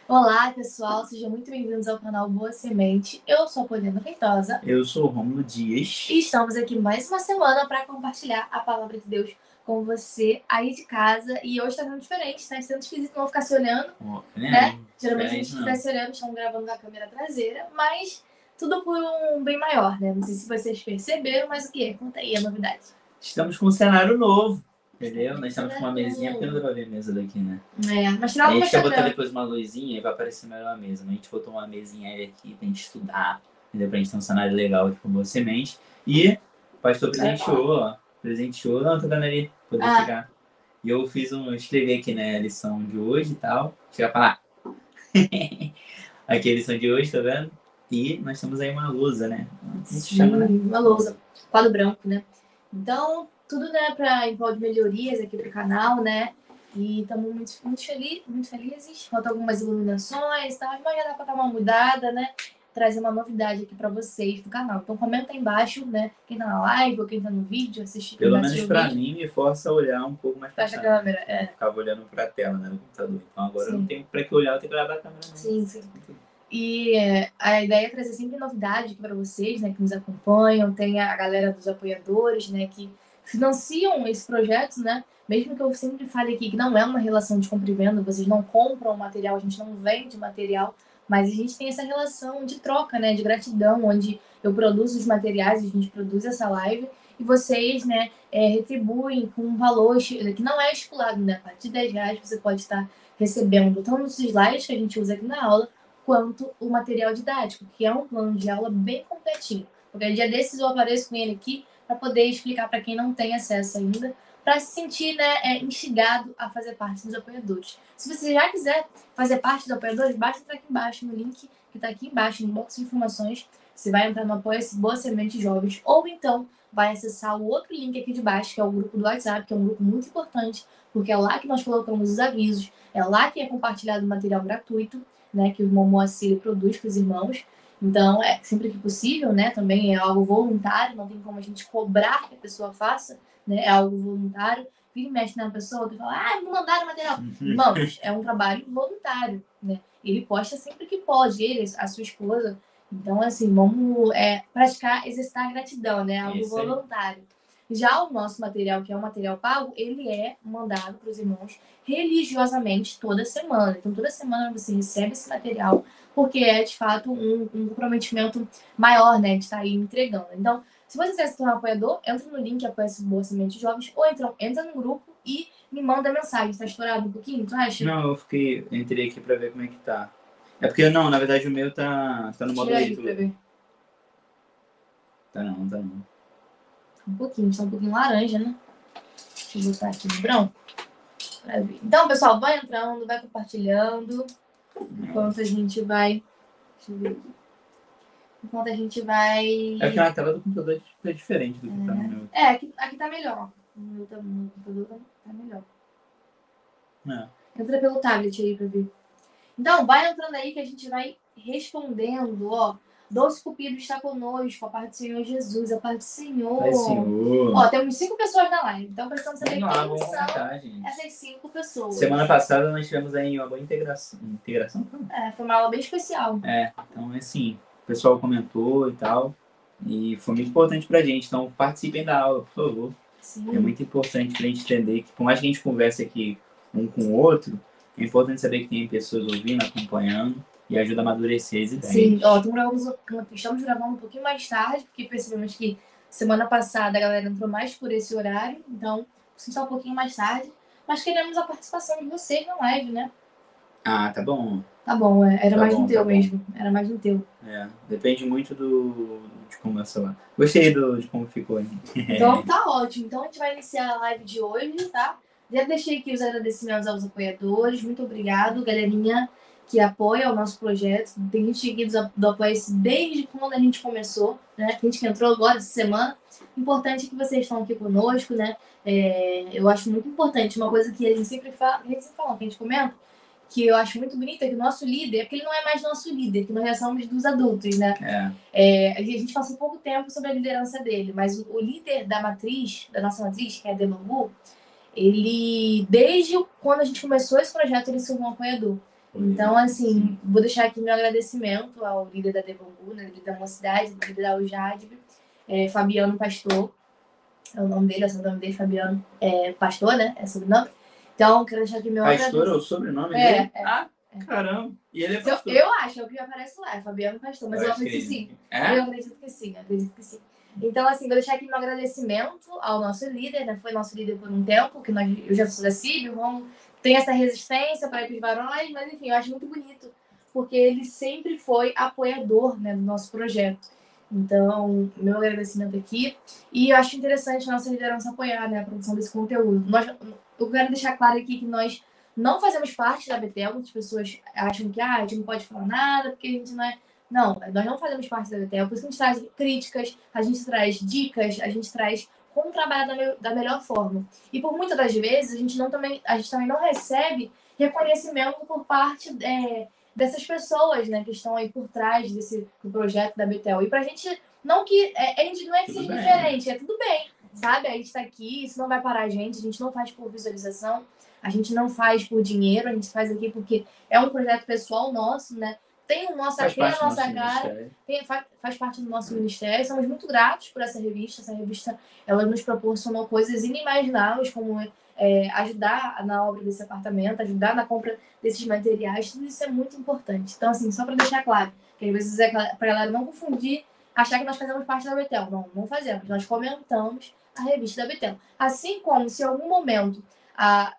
Olá, pessoal, sejam muito bem-vindos ao canal Boa Semente. Eu sou a Poliana Feitosa Eu sou o Rômulo Dias. e estamos aqui mais uma semana para compartilhar a palavra de Deus com você aí de casa. E hoje está sendo diferente, está sendo esquisito não ficar se olhando, né? Geralmente a gente fica se olhando, estamos gravando na câmera traseira, mas tudo por um bem maior, né? Não sei se vocês perceberam, mas o que é? Conta aí a novidade. Estamos com um cenário novo, entendeu? Nós estamos com uma mesinha, porque não dá pra ver a mesa daqui, né? Mas A final gente quer botar depois uma luzinha e vai aparecer melhor a mesa. Mas a gente botou uma mesinha aqui pra gente estudar, entendeu? Pra gente ter um cenário legal aqui com Boa Semente. E o pastor presenteou, ó. Presenteou, não, tô vendo ali, poder chegar. E eu escrevi aqui, né, a lição de hoje e tal. Chega pra lá. Aqui a lição de hoje, tá vendo? E nós temos aí uma lousa, né? Chama, né? Uma lousa, quadro branco, né? Então, tudo, né, para em prol de melhorias aqui pro canal, né? E estamos muito felizes. Faltam algumas iluminações e tal, mas já dá para dar uma mudada, né? Trazer uma novidade aqui para vocês do canal. Então comenta aí embaixo, né? Quem tá na live ou quem tá no vídeo, assistir. Pelo menos para mim, me força a olhar um pouco mais pra a câmera. Eu ficava olhando para a tela, né, do computador. Então agora eu não tenho para que olhar, eu tenho que olhar para a câmera. Sim. E a ideia é trazer sempre novidade aqui para vocês, né, que nos acompanham. Tem a galera dos apoiadores, né, que financiam esse projeto, né? Mesmo que eu sempre fale aqui que não é uma relação de compra e venda, vocês não compram material, a gente não vende material, mas a gente tem essa relação de troca, né, de gratidão, onde eu produzo os materiais, a gente produz essa live e vocês, né, retribuem com um valor que não é estipulado, né? A partir de R$ 10 você pode estar recebendo tanto os slides que a gente usa aqui na aula, quanto o material didático, que é um plano de aula bem completinho. Porque dia desses eu apareço com ele aqui para poder explicar para quem não tem acesso ainda, para se sentir, né, instigado a fazer parte dos apoiadores. Se você já quiser fazer parte dos apoiadores, basta entrar aqui embaixo no link que está aqui embaixo, no box de informações. Você vai entrar no Apoia-se Boa Semente Jovens, ou então vai acessar o outro link aqui de baixo, que é o grupo do WhatsApp, que é um grupo muito importante, porque é lá que nós colocamos os avisos, é lá que é compartilhado material gratuito, né, que o irmão Moacir produz para os irmãos. Então, sempre que possível, né, também é algo voluntário, não tem como a gente cobrar que a pessoa faça, né, é algo voluntário. Vira e mexe na pessoa e fala, me mandaram material. Irmãos, é um trabalho voluntário, né? Ele posta sempre que pode, ele, a sua esposa. Então, assim, vamos praticar, exercitar a gratidão, né? Algo voluntário. Já o nosso material, que é um material pago, ele é mandado para os irmãos religiosamente toda semana. Então, toda semana você recebe esse material, porque é, de fato, um comprometimento maior, né, de estar aí entregando. Então, se você quiser se tornar apoiador, entra no link Apoia-se Boa Semente Jovens, ou então entra no grupo e me manda mensagem. Está estourado um pouquinho, tu acha? Não, entrei aqui para ver como é que tá. É porque, não, na verdade o meu tá no modo aí pra ver. Tá não. Um pouquinho, está um pouquinho laranja, né? Deixa eu botar aqui no branco. Então, pessoal, vai entrando, vai compartilhando. Enquanto a gente vai. Deixa eu ver aqui. Enquanto a gente vai. É porque na tela do computador é diferente do que tá no meu. Aqui tá melhor. No computador tá melhor. É. Entra pelo tablet aí pra ver. Então, vai entrando aí que a gente vai respondendo, ó. Doce Cupido está conosco, a parte do Senhor Jesus, a parte do Senhor. Pai Senhor. Ó, temos 5 pessoas na live, então precisamos saber quem são essas 5 pessoas. Semana passada nós tivemos aí uma boa integração. Integração? Foi uma aula bem especial. Então, assim, o pessoal comentou e tal, e foi muito importante pra gente. Então, participem da aula, por favor. Sim. É muito importante pra gente entender que, por mais que a gente converse aqui um com o outro, é importante saber que tem pessoas ouvindo, acompanhando, e ajuda a amadurecer as ideias. Sim, ó, estamos gravando um pouquinho mais tarde, porque percebemos que semana passada a galera entrou mais por esse horário, então está um pouquinho mais tarde, mas queremos a participação de vocês na live, né? Ah, tá bom. Tá bom, era mais no teu mesmo, era mais no teu. Depende muito de como é, sei lá. Gostei de como ficou. Então tá ótimo, então a gente vai iniciar a live de hoje, tá? Já deixei aqui os agradecimentos aos apoiadores, muito obrigado, galerinha que apoia o nosso projeto. Tem gente aqui do Apoia-se desde quando a gente começou, né? Tem gente que entrou agora essa semana. Importante que vocês estão aqui conosco, né? Eu acho muito importante, uma coisa que a gente sempre fala, que a gente comenta, que eu acho muito bonito é que o nosso líder, porque ele não é mais nosso líder, que nós já somos dos adultos, né? A gente passou pouco tempo sobre a liderança dele, mas o líder da nossa matriz, que é a Demangu, ele, desde quando a gente começou esse projeto, ele se tornou um apoiador. Então, assim, vou deixar aqui meu agradecimento ao líder da Devambu, né, líder da Mocidade, líder da UJADB, Fabiano Pastor, é o nome dele, é o sobrenome dele, Fabiano Pastor, né, é o sobrenome. Então, quero deixar aqui meu agradecimento. Pastor é o sobrenome dele? Caramba. E ele é pastor? Eu acho, é o que aparece lá, é Fabiano Pastor, mas eu acredito que sim. Eu acredito que sim. Então, assim, vou deixar aqui meu agradecimento ao nosso líder, né? Foi nosso líder por um tempo, que eu já sou da CIB, o Romulo tem essa resistência para ir para os varões, mas enfim, eu acho muito bonito, porque ele sempre foi apoiador, né, do nosso projeto. Então, meu agradecimento aqui. E eu acho interessante a nossa liderança apoiar, né, a produção desse conteúdo. Eu quero deixar claro aqui que nós não fazemos parte da Betel. Muitas pessoas acham que a gente não pode falar nada, porque a gente não é. Não, nós não fazemos parte da Betel. Por isso que a gente traz críticas, a gente traz dicas, a gente traz como trabalhar da melhor forma. E por muitas das vezes, a gente também não recebe reconhecimento por parte dessas pessoas, né, que estão aí por trás do projeto da Betel. E pra gente, não é que seja diferente, é tudo bem, sabe? A gente tá aqui, isso não vai parar a gente não faz por visualização, a gente não faz por dinheiro, a gente faz aqui porque é um projeto pessoal nosso, né? Tem a nossa cara, faz parte do nosso ministério. Somos muito gratos por essa revista. Essa revista, ela nos proporcionou coisas inimagináveis, como ajudar na obra desse apartamento, ajudar na compra desses materiais. Tudo isso é muito importante. Então, assim, só para deixar claro, que às vezes para a galera não confundir, achar que nós fazemos parte da Betel. Não fazemos. Nós comentamos a revista da Betel. Assim como, se em algum momento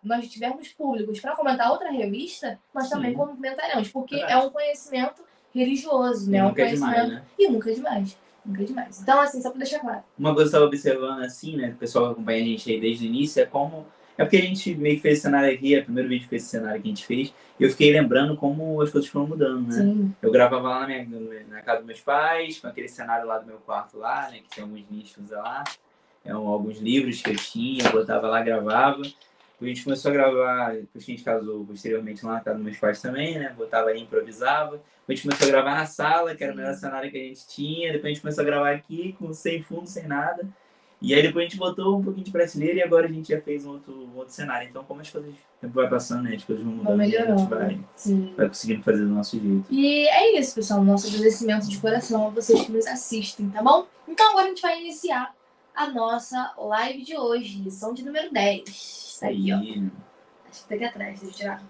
nós tivermos públicos para comentar outra revista, nós também comentaremos, porque é um conhecimento religioso, né? Nunca é demais, né? E nunca é demais. Então, assim, só para deixar claro. Uma coisa que eu estava observando, assim, né? O pessoal que acompanha a gente aí desde o início, é porque a gente meio que fez esse cenário aqui, é o primeiro vídeo que fez esse cenário que a gente fez, e eu fiquei lembrando como as coisas foram mudando, né? Sim. Eu gravava lá na casa dos meus pais, com aquele cenário lá do meu quarto lá, né? Que tem alguns nichos lá, alguns livros que eu tinha, eu botava lá, gravava. A gente começou a gravar, depois que a gente casou posteriormente lá na casa dos meus pais também, né? Botava aí, improvisava. A gente começou a gravar na sala, que era o melhor cenário que a gente tinha. Depois a gente começou a gravar aqui, sem fundo, sem nada. E aí depois a gente botou um pouquinho de prateleira e agora a gente já fez um outro cenário. Então, como as coisas, o tempo vai passando, né? As coisas vão mudando, melhorando. A gente vai conseguindo fazer do nosso jeito. E é isso, pessoal. Nosso agradecimento de coração a vocês que nos assistem, tá bom? Então agora a gente vai iniciar a nossa live de hoje, lição de número 10. Tá aqui, ó. Acho que tá aqui atrás, deixa eu tirar.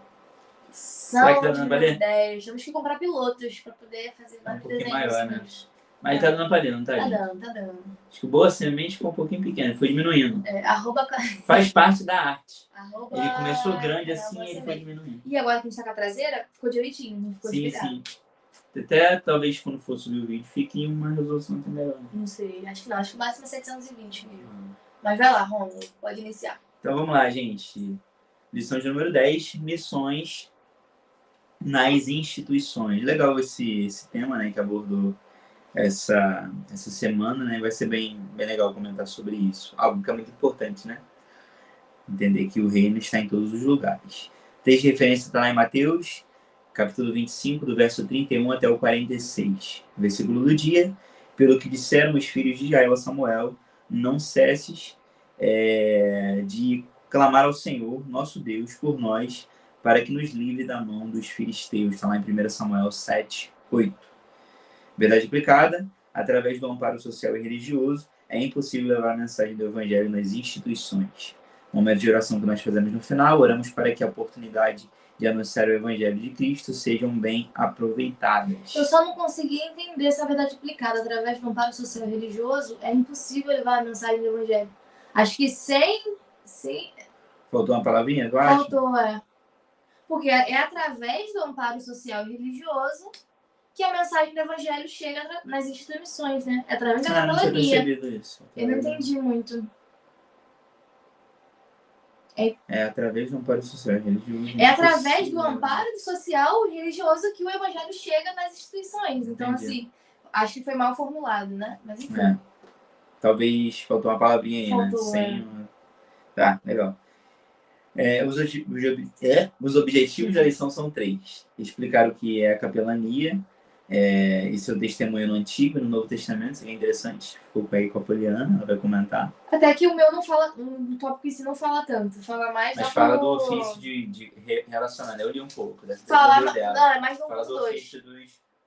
Lição de número 10. Temos que comprar pilotos pra poder fazer mais desenhos. Maior, né? Mas tá dando pra ler, não tá? Tá dando. Acho que o Boa Semente ficou um pouquinho pequeno, foi diminuindo. Faz parte da arte. Ele começou grande assim e ele foi diminuindo. E agora que a gente tá com a traseira, ficou direitinho, não ficou espelhado. Sim. Até talvez quando for subir o vídeo fique uma resolução até melhor. Não sei, acho que não. Acho que o máximo é 720 mil. Mas vai lá, Romulo, pode iniciar. Então vamos lá, gente. Lição de número 10, missões nas instituições. Legal esse tema, né, que abordou essa semana, né? Vai ser bem legal comentar sobre isso. Algo que é muito importante, né? Entender que o reino está em todos os lugares. O texto de referência está lá em Mateus, capítulo 25, do verso 31 até o 46. Versículo do dia. Pelo que disseram os filhos de Israel a Samuel, não cesses de clamar ao Senhor, nosso Deus, por nós, para que nos livre da mão dos filisteus. Está lá em 1 Samuel 7, 8. Verdade aplicada, através do amparo social e religioso, é impossível levar a mensagem do Evangelho nas instituições. No momento de oração que nós fazemos no final, oramos para que a oportunidade de anunciar o Evangelho de Cristo sejam bem aproveitadas. Eu só não consegui entender essa verdade aplicada. Através do amparo social e religioso, é impossível levar a mensagem do Evangelho. Acho que sem... Faltou uma palavrinha, eu acho? Faltou, Porque é através do amparo social e religioso que a mensagem do Evangelho chega nas instituições, né? É através da capelania. Não tinha percebido isso. Eu não entendi muito. É através do amparo social e religioso. É através do amparo social e religioso que o Evangelho chega nas instituições. Então, assim, acho que foi mal formulado, né? Mas enfim. Talvez faltou uma palavrinha aí, né? Tá, legal. Os objetivos da lição são 3. Explicar o que é a capelania, E seu testemunho no Antigo e no Novo Testamento, seria interessante. Ficou aí com a Poliana, ela vai comentar. Até que o meu não fala, um tópico em si não fala tanto, fala mais... Mas fala do ofício de relacionar, eu li um pouco. Falava, não, é mais no fala do 1.2. ofício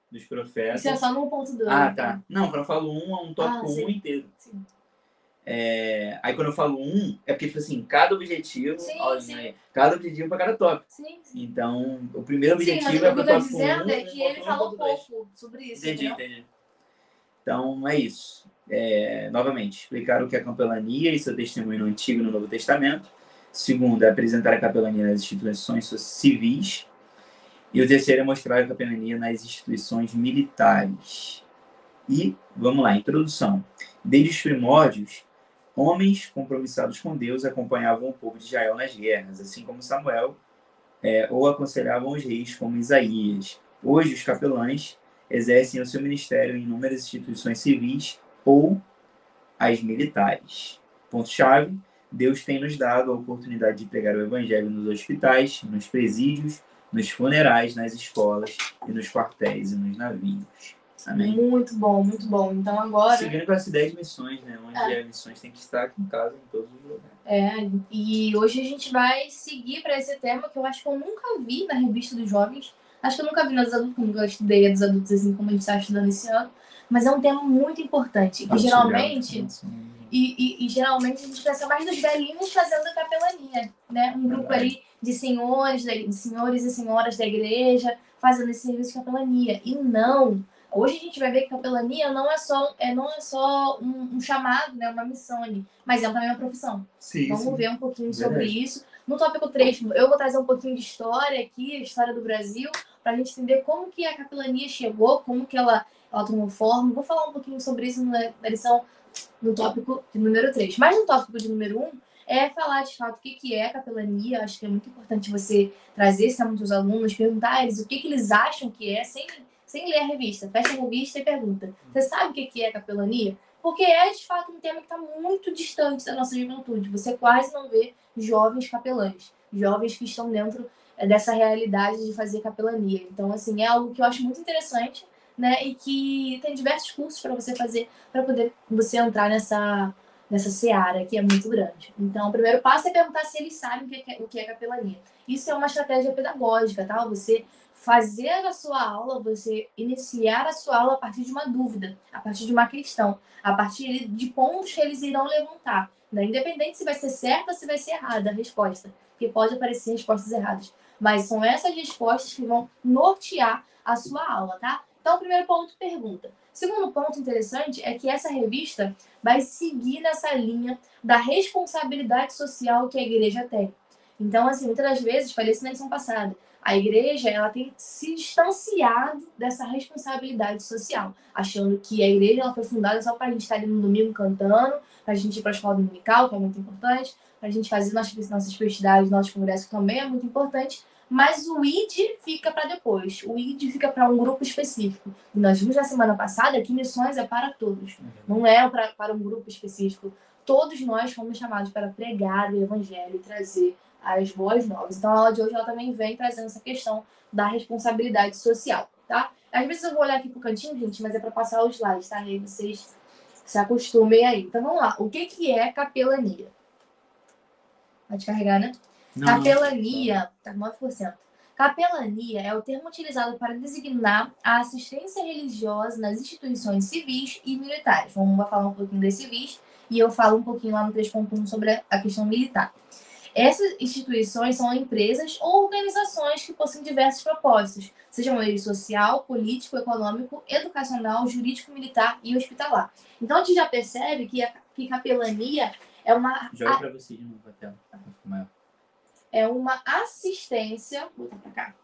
dos profetas. Isso é só no 1.2. Ah, tá. Não, quando eu falo é um tópico inteiro. Sim. Aí quando eu falo é porque, tipo assim, cada objetivo, cada objetivo para cada tópico. Sim. Então, o primeiro objetivo é para o tópico 1. O que eu tô dizendo é que ele falou pouco sobre isso. Entendi. Então, é isso. Novamente, explicar o que é a capelania e seu testemunho no Antigo e no Novo Testamento. Segundo, é apresentar a capelania nas instituições civis. E o terceiro é mostrar a capelania nas instituições militares. E, vamos lá, introdução. Desde os primórdios, homens compromissados com Deus acompanhavam o povo de Israel nas guerras, assim como Samuel, ou aconselhavam os reis, como Isaías. Hoje, os capelães exercem o seu ministério em inúmeras instituições civis ou as militares. Ponto-chave: Deus tem nos dado a oportunidade de pregar o evangelho nos hospitais, nos presídios, nos funerais, nas escolas e nos quartéis e nos navios. Amém? Muito bom, muito bom. Então agora... Seguindo com essa ideia de missões, né? Onde as missões têm que estar aqui em casa, em todos os lugares. E hoje a gente vai seguir para esse tema que eu acho que eu nunca vi na revista dos jovens. Acho que eu nunca vi nos adultos, como eu estudei dos adultos, assim como a gente está estudando esse ano. Mas é um tema muito importante. E geralmente... E geralmente a gente pensa mais dos velhinhos fazendo a capelania, né? Um grupo ali de senhores e senhoras da igreja fazendo esse serviço de capelania. E não... Hoje a gente vai ver que capelania não é só um chamado, né, uma missão ali, mas é também uma profissão. Vamos ver um pouquinho sobre isso. No tópico 3, eu vou trazer um pouquinho de história aqui, a história do Brasil, para a gente entender como que a capelania chegou, como que ela tomou forma. Vou falar um pouquinho sobre isso na lição, no tópico de número 3. Mas no tópico de número 1, é falar de fato o que é capelania. Acho que é muito importante você trazer isso para muitos alunos, perguntar a eles o que eles acham que é, sem ler a revista. Fecha a revista e pergunta: você sabe o que é capelania? Porque é, de fato, um tema que está muito distante da nossa juventude. Você quase não vê jovens capelães, jovens que estão dentro dessa realidade de fazer capelania. Então, assim, é algo que eu acho muito interessante, né? E que tem diversos cursos para você fazer, para poder você entrar nessa seara, que é muito grande. Então, o primeiro passo é perguntar se eles sabem o que é capelania. Isso é uma estratégia pedagógica, tá? Você fazer a sua aula, você iniciar a sua aula a partir de uma dúvida, a partir de uma questão, a partir de pontos que eles irão levantar, né? Independente se vai ser certa ou se vai ser errada a resposta, porque pode aparecer respostas erradas, mas são essas respostas que vão nortear a sua aula, tá? Então, primeiro ponto, pergunta. Segundo ponto interessante é que essa revista vai seguir nessa linha da responsabilidade social que a igreja tem. Então, assim, muitas das vezes, falei isso na lição passada, a igreja ela tem se distanciado dessa responsabilidade social, achando que a igreja ela foi fundada só para a gente estar ali no domingo cantando, para a gente ir para a escola dominical, que é muito importante, para a gente fazer nossas festividades, nossos congressos, que também é muito importante, mas o ID fica para depois, o ID fica para um grupo específico. E nós vimos na semana passada que missões é para todos, não é para um grupo específico. Todos nós fomos chamados para pregar o evangelho e trazer as boas novas. Então, a aula de hoje ela também vem trazendo essa questão da responsabilidade social, tá? Às vezes eu vou olhar aqui pro cantinho, gente, mas é para passar os slides, tá? E aí vocês se acostumem aí. Então, vamos lá. O que é capelania? Pode carregar, né? Não. Capelania, tá 9%. Capelania é o termo utilizado para designar a assistência religiosa nas instituições civis e militares. Vamos falar um pouquinho das civis e eu falo um pouquinho lá no 3.1 sobre a questão militar. Essas instituições são empresas ou organizações que possuem diversos propósitos, sejam eles social, político, econômico, educacional, jurídico, militar e hospitalar. Então, a gente já percebe que capelania é uma... Joga para você de novo a tela. É uma assistência... Vou botar para cá.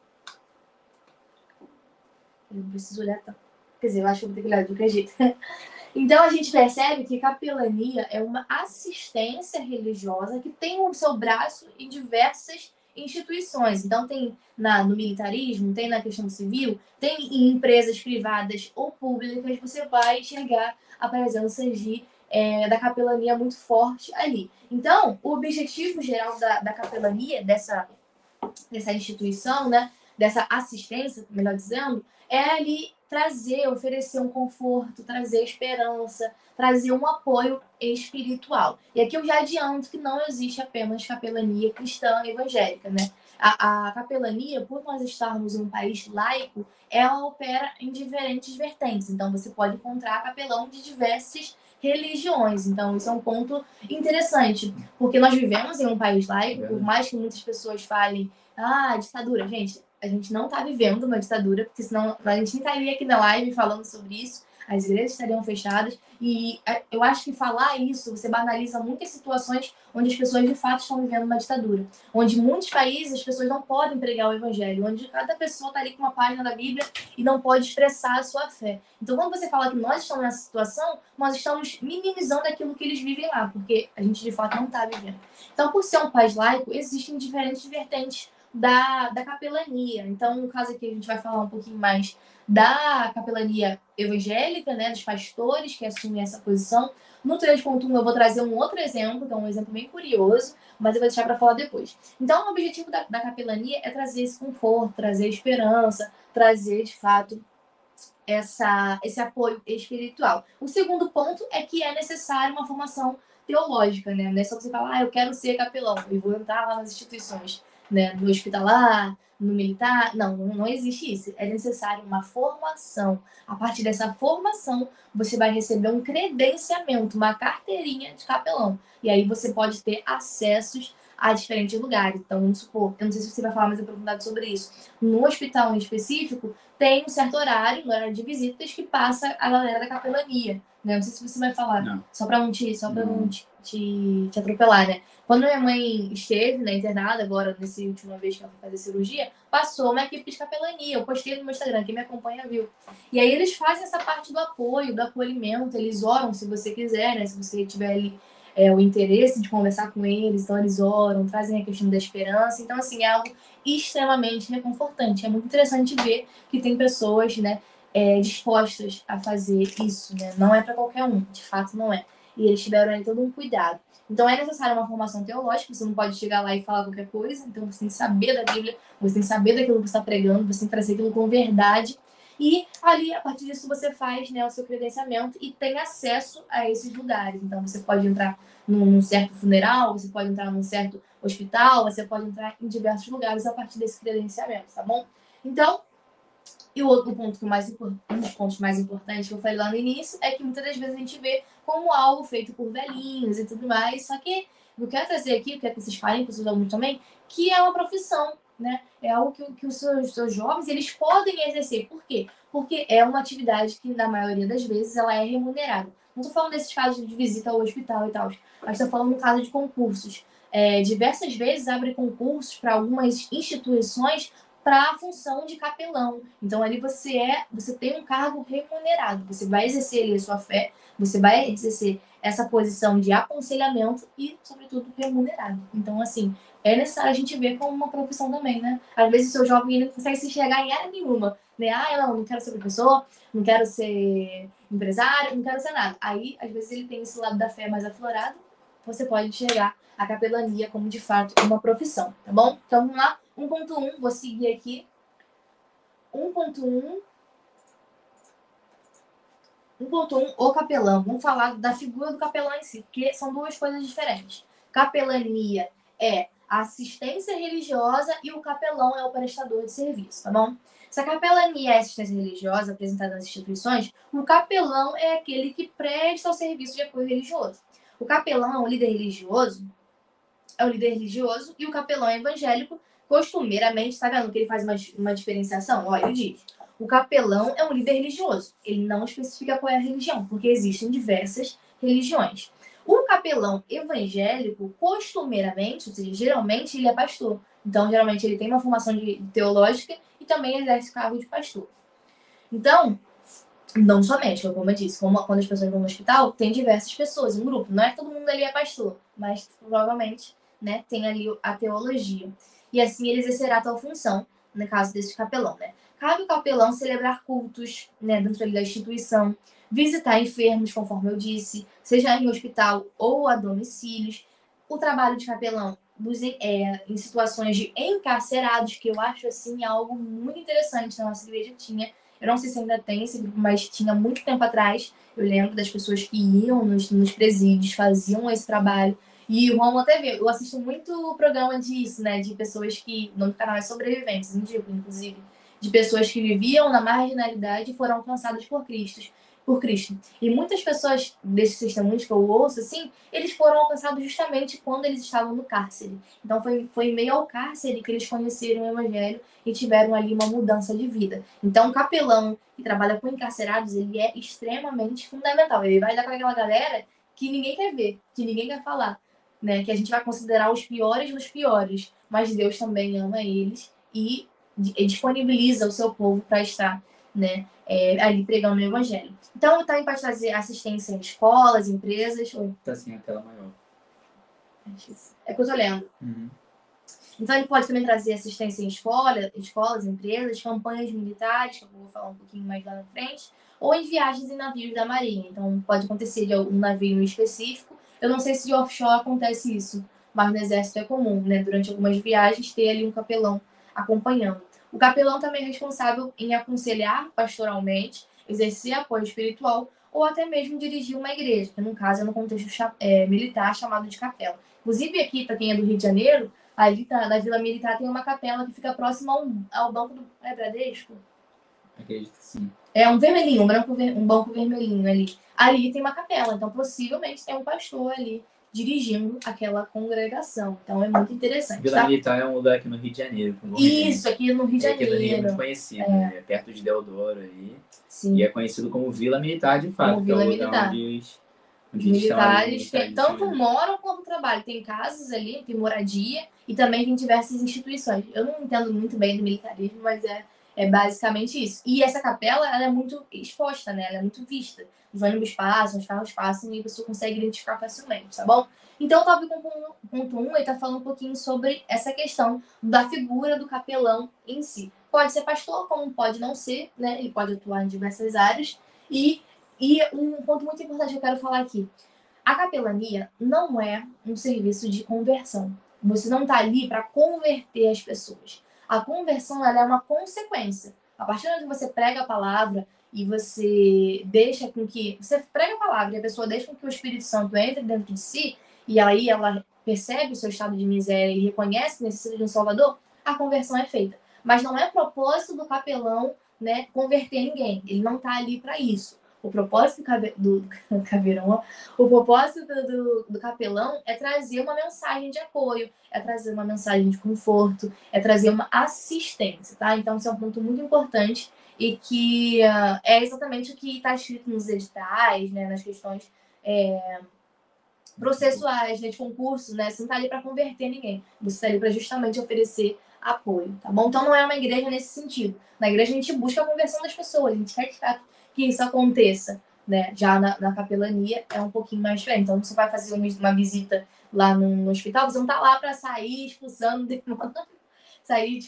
Eu não preciso olhar tanto. Quer dizer, eu acho que eu vou ter que olhar de qualquer jeito. Então, a gente percebe que capelania é uma assistência religiosa que tem o seu braço em diversas instituições. Então, tem no militarismo, tem na questão civil, tem em empresas privadas ou públicas, você vai enxergar a presença da capelania muito forte ali. Então, o objetivo geral da capelania, dessa instituição, né, dessa assistência, melhor dizendo, é ali trazer, oferecer um conforto, trazer esperança, trazer um apoio espiritual. E aqui eu já adianto que não existe apenas capelania cristã evangélica, né? A capelania, por nós estarmos em um país laico, ela opera em diferentes vertentes. Então, você pode encontrar capelão de diversas religiões. Então, isso é um ponto interessante, porque nós vivemos em um país laico, por mais que muitas pessoas falem, ditadura. Gente, a gente não está vivendo uma ditadura, porque senão a gente nem estaria aqui na live falando sobre isso, as igrejas estariam fechadas, e eu acho que falar isso, você banaliza muitas situações onde as pessoas de fato estão vivendo uma ditadura, onde em muitos países as pessoas não podem pregar o evangelho, onde cada pessoa está ali com uma página da Bíblia e não pode expressar a sua fé. Então, quando você fala que nós estamos nessa situação, nós estamos minimizando aquilo que eles vivem lá, porque a gente de fato não está vivendo. Então, por ser um país laico, existem diferentes vertentes da capelania. Então, no caso aqui, a gente vai falar um pouquinho mais da capelania evangélica, né, dos pastores que assumem essa posição. No 3.1 eu vou trazer um outro exemplo, que é um exemplo bem curioso, mas eu vou deixar para falar depois. Então, o objetivo da capelania é trazer esse conforto, trazer esperança, trazer, de fato, esse apoio espiritual. O segundo ponto é que é necessária uma formação teológica, né? Não é só você falar, eu quero ser capelão e vou entrar lá nas instituições, né? No hospitalar, no militar. Não existe isso. É necessário uma formação. A partir dessa formação, você vai receber um credenciamento, uma carteirinha de capelão. E aí você pode ter acessos a diferentes lugares. Então, vamos supor, eu não sei se você vai falar mais aprofundado sobre isso. No hospital em específico, tem um certo horário, no horário de visitas, que passa a galera da capelania. Né? Não sei se você vai falar, Não. só para não te atropelar, né? Quando minha mãe esteve na internada, agora, nessa última vez que ela foi fazer cirurgia, passou uma equipe de capelania. Eu postei no meu Instagram, quem me acompanha viu. E aí eles fazem essa parte do apoio, do acolhimento, eles oram se você quiser, né? Se você tiver ali o interesse de conversar com eles, então eles oram, trazem a questão da esperança. Então, assim, é algo extremamente reconfortante. É muito interessante ver que tem pessoas, né, dispostas a fazer isso, né? Não é para qualquer um, de fato não é. E eles tiveram aí todo um cuidado. Então é necessária uma formação teológica, você não pode chegar lá e falar qualquer coisa, então você tem que saber da Bíblia, você tem que saber daquilo que você está pregando, você tem que trazer aquilo com verdade. E ali, a partir disso, você faz, né, o seu credenciamento e tem acesso a esses lugares. Então você pode entrar num certo funeral, você pode entrar num certo hospital, você pode entrar em diversos lugares a partir desse credenciamento, tá bom? Então, e o outro ponto que um dos pontos mais importantes que eu falei lá no início é que muitas das vezes a gente vê como algo feito por velhinhos e tudo mais, só que eu quero trazer aqui, eu quero que vocês falem para os seus alunos também, que é uma profissão, né? É algo que os seus jovens, eles podem exercer. Por quê? Porque é uma atividade que, na maioria das vezes, ela é remunerada. Não estou falando desses casos de visita ao hospital e tal, mas estou falando no caso de concursos. Diversas vezes abre concursos para algumas instituições para a função de capelão. Então, ali você tem um cargo remunerado. Você vai exercer ali a sua fé, você vai exercer essa posição de aconselhamento e, sobretudo, remunerado. Então, assim, é necessário a gente ver como uma profissão também, né? Às vezes o seu jovem ele não consegue se enxergar em área nenhuma, né? Eu não quero ser professor, não quero ser empresário, não quero ser nada. Aí, às vezes, ele tem esse lado da fé mais aflorado, você pode enxergar a capelania como, de fato, uma profissão, tá bom? Então, vamos lá. 1.1, vou seguir aqui. 1.1, o capelão. Vamos falar da figura do capelão em si, porque são duas coisas diferentes. Capelania é a assistência religiosa e o capelão é o prestador de serviço, tá bom? Se a capelania é a assistência religiosa apresentada nas instituições, o capelão é aquele que presta o serviço de apoio religioso. O capelão é o líder religioso, e o capelão é evangélico. Costumeiramente, tá vendo que ele faz uma diferenciação? Olha, ele diz, o capelão é um líder religioso. Ele não especifica qual é a religião, porque existem diversas religiões. O capelão evangélico, costumeiramente, ou seja, geralmente, ele é pastor. Então, geralmente, ele tem uma formação teológica e também exerce o cargo de pastor. Então, não somente, como eu disse, quando as pessoas vão no hospital, tem diversas pessoas, um grupo. Não é que todo mundo ali é pastor, mas provavelmente, né, tem ali a teologia. E assim ele exercerá tal função, no caso desse capelão, né? Cabe o capelão celebrar cultos, né, dentro da instituição, visitar enfermos, conforme eu disse, seja em hospital ou a domicílios. O trabalho de capelão em situações de encarcerados, que eu acho assim algo muito interessante na nossa igreja tinha. Eu não sei se ainda tem esse grupo, mas tinha muito tempo atrás. Eu lembro das pessoas que iam nos presídios, faziam esse trabalho. E o Romulo até vê, eu assisto muito programa disso, né? De pessoas que, no canal é Sobreviventes, indico, inclusive, de pessoas que viviam na marginalidade e foram alcançadas por Cristo. E muitas pessoas desses testemunhos que eu ouço, assim, eles foram alcançados justamente quando eles estavam no cárcere. Então foi em meio ao cárcere que eles conheceram o Evangelho e tiveram ali uma mudança de vida. Então o capelão que trabalha com encarcerados, ele é extremamente fundamental. Ele vai dar para aquela galera que ninguém quer ver, que ninguém quer falar, né? Que a gente vai considerar os piores dos piores, mas Deus também ama eles e disponibiliza o seu povo para estar, né, ali pregando o evangelho. Então, o Time pode trazer assistência em escolas, empresas. Tá assim, a tela maior. É que eu tô lendo. Então, ele pode também trazer assistência em escolas, empresas, campanhas militares, que eu vou falar um pouquinho mais lá na frente, ou em viagens em navios da Marinha. Então, pode acontecer de um navio específico. Eu não sei se de offshore acontece isso, mas no Exército é comum, né? Durante algumas viagens, ter ali um capelão acompanhando. O capelão também é responsável em aconselhar pastoralmente, exercer apoio espiritual ou até mesmo dirigir uma igreja, que no caso é no contexto militar chamado de capela. Inclusive aqui, para quem é do Rio de Janeiro, ali na Vila Militar tem uma capela que fica próxima ao banco do Bradesco. Acredito sim. É um vermelhinho, um banco vermelhinho ali. Ali tem uma capela, então possivelmente tem um pastor ali dirigindo aquela congregação. Então é muito interessante. Vila Militar é um lugar aqui no Rio de Janeiro. Isso, aqui no Rio de Janeiro. Aqui no Rio é muito conhecido, né? Perto de Deodoro aí. Sim. E é conhecido como Vila Militar de fato. Como Vila Militar. Os militares tanto moram quanto trabalham. Tem casas ali, tem moradia e também tem diversas instituições. Eu não entendo muito bem do militarismo, mas é basicamente isso. E essa capela, ela é muito exposta, né? Ela é muito vista. Os ônibus passam, os carros passam e a pessoa consegue identificar facilmente, tá bom? Então, o tópico 1, ele tá falando um pouquinho sobre essa questão da figura do capelão em si. Pode ser pastor, como pode não ser, né? Ele pode atuar em diversas áreas. E um ponto muito importante que eu quero falar aqui. A capelania não é um serviço de conversão. Você não está ali para converter as pessoas. A conversão, ela é uma consequência. A partir do momento que você prega a palavra e você deixa com que... Você prega a palavra e a pessoa deixa com que o Espírito Santo entre dentro de si e aí ela percebe o seu estado de miséria e reconhece que necessita de um Salvador, a conversão é feita. Mas não é propósito do capelão, né, converter ninguém. Ele não está ali para isso. O propósito do capelão é trazer uma mensagem de apoio, é trazer uma mensagem de conforto, é trazer uma assistência, tá? Então, isso é um ponto muito importante e que é exatamente o que está escrito nos editais, né, nas questões processuais, né, de concurso, né? Você não está ali para converter ninguém, você está ali para justamente oferecer apoio, tá bom? Então, não é uma igreja nesse sentido. Na igreja, a gente busca a conversão das pessoas, a gente quer que isso aconteça, né? Já na capelania é um pouquinho mais diferente. Então, você vai fazer uma visita lá no hospital, você não tá lá para sair expulsando demônio, sair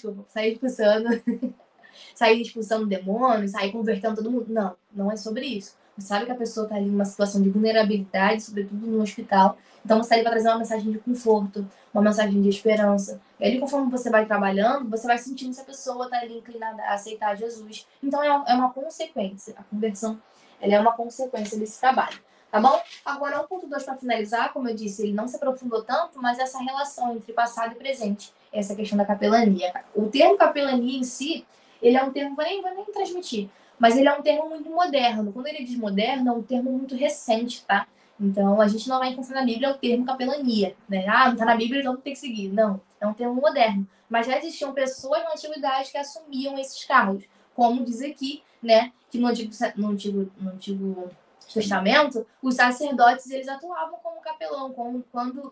expulsando demônios, sair convertendo todo mundo. Não, não é sobre isso. Você sabe que a pessoa tá ali numa situação de vulnerabilidade, sobretudo no hospital. Então, você tá ali para trazer uma mensagem de conforto, uma mensagem de esperança. E aí, conforme você vai trabalhando, você vai sentindo se a pessoa tá ali inclinada a aceitar Jesus. Então, é uma consequência. A conversão, ela é uma consequência desse trabalho. Tá bom? Agora, 1.2 para finalizar, como eu disse, ele não se aprofundou tanto, mas essa relação entre passado e presente, essa questão da capelania. O termo capelania em si, ele é um termo, vou nem transmitir, mas ele é um termo muito moderno. Quando ele diz moderno, é um termo muito recente, tá? Então, a gente não vai encontrar na Bíblia o termo capelania, né? Ah, não tá na Bíblia, então tem que seguir. Não, é um termo moderno. Mas já existiam pessoas na antiguidade que assumiam esses cargos. Como diz aqui, né? Que no Antigo Testamento, os sacerdotes, eles atuavam como capelão,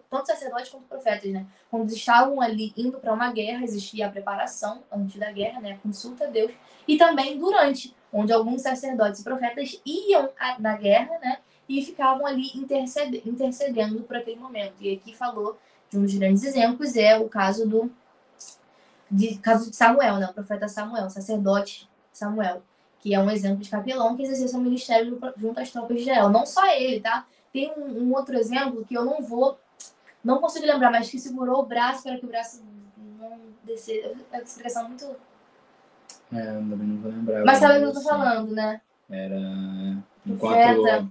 tanto sacerdotes quanto profetas, né? Quando estavam ali indo para uma guerra, existia a preparação antes da guerra, né? A consulta a Deus. E também durante, onde alguns sacerdotes e profetas iam na guerra, né? E ficavam ali intercedendo por aquele momento. E aqui falou de um dos grandes exemplos, é o caso de Samuel, né? O profeta Samuel, o sacerdote Samuel, que é um exemplo de capelão que exerceu seu ministério junto às tropas de Israel. Não só ele, tá? Tem um outro exemplo que eu não consigo lembrar, mas que segurou o braço para que o braço não descesse. É uma expressão muito Eu também não vou lembrar. Mas sabe o que eu tô assim. falando, né? Era Profeta.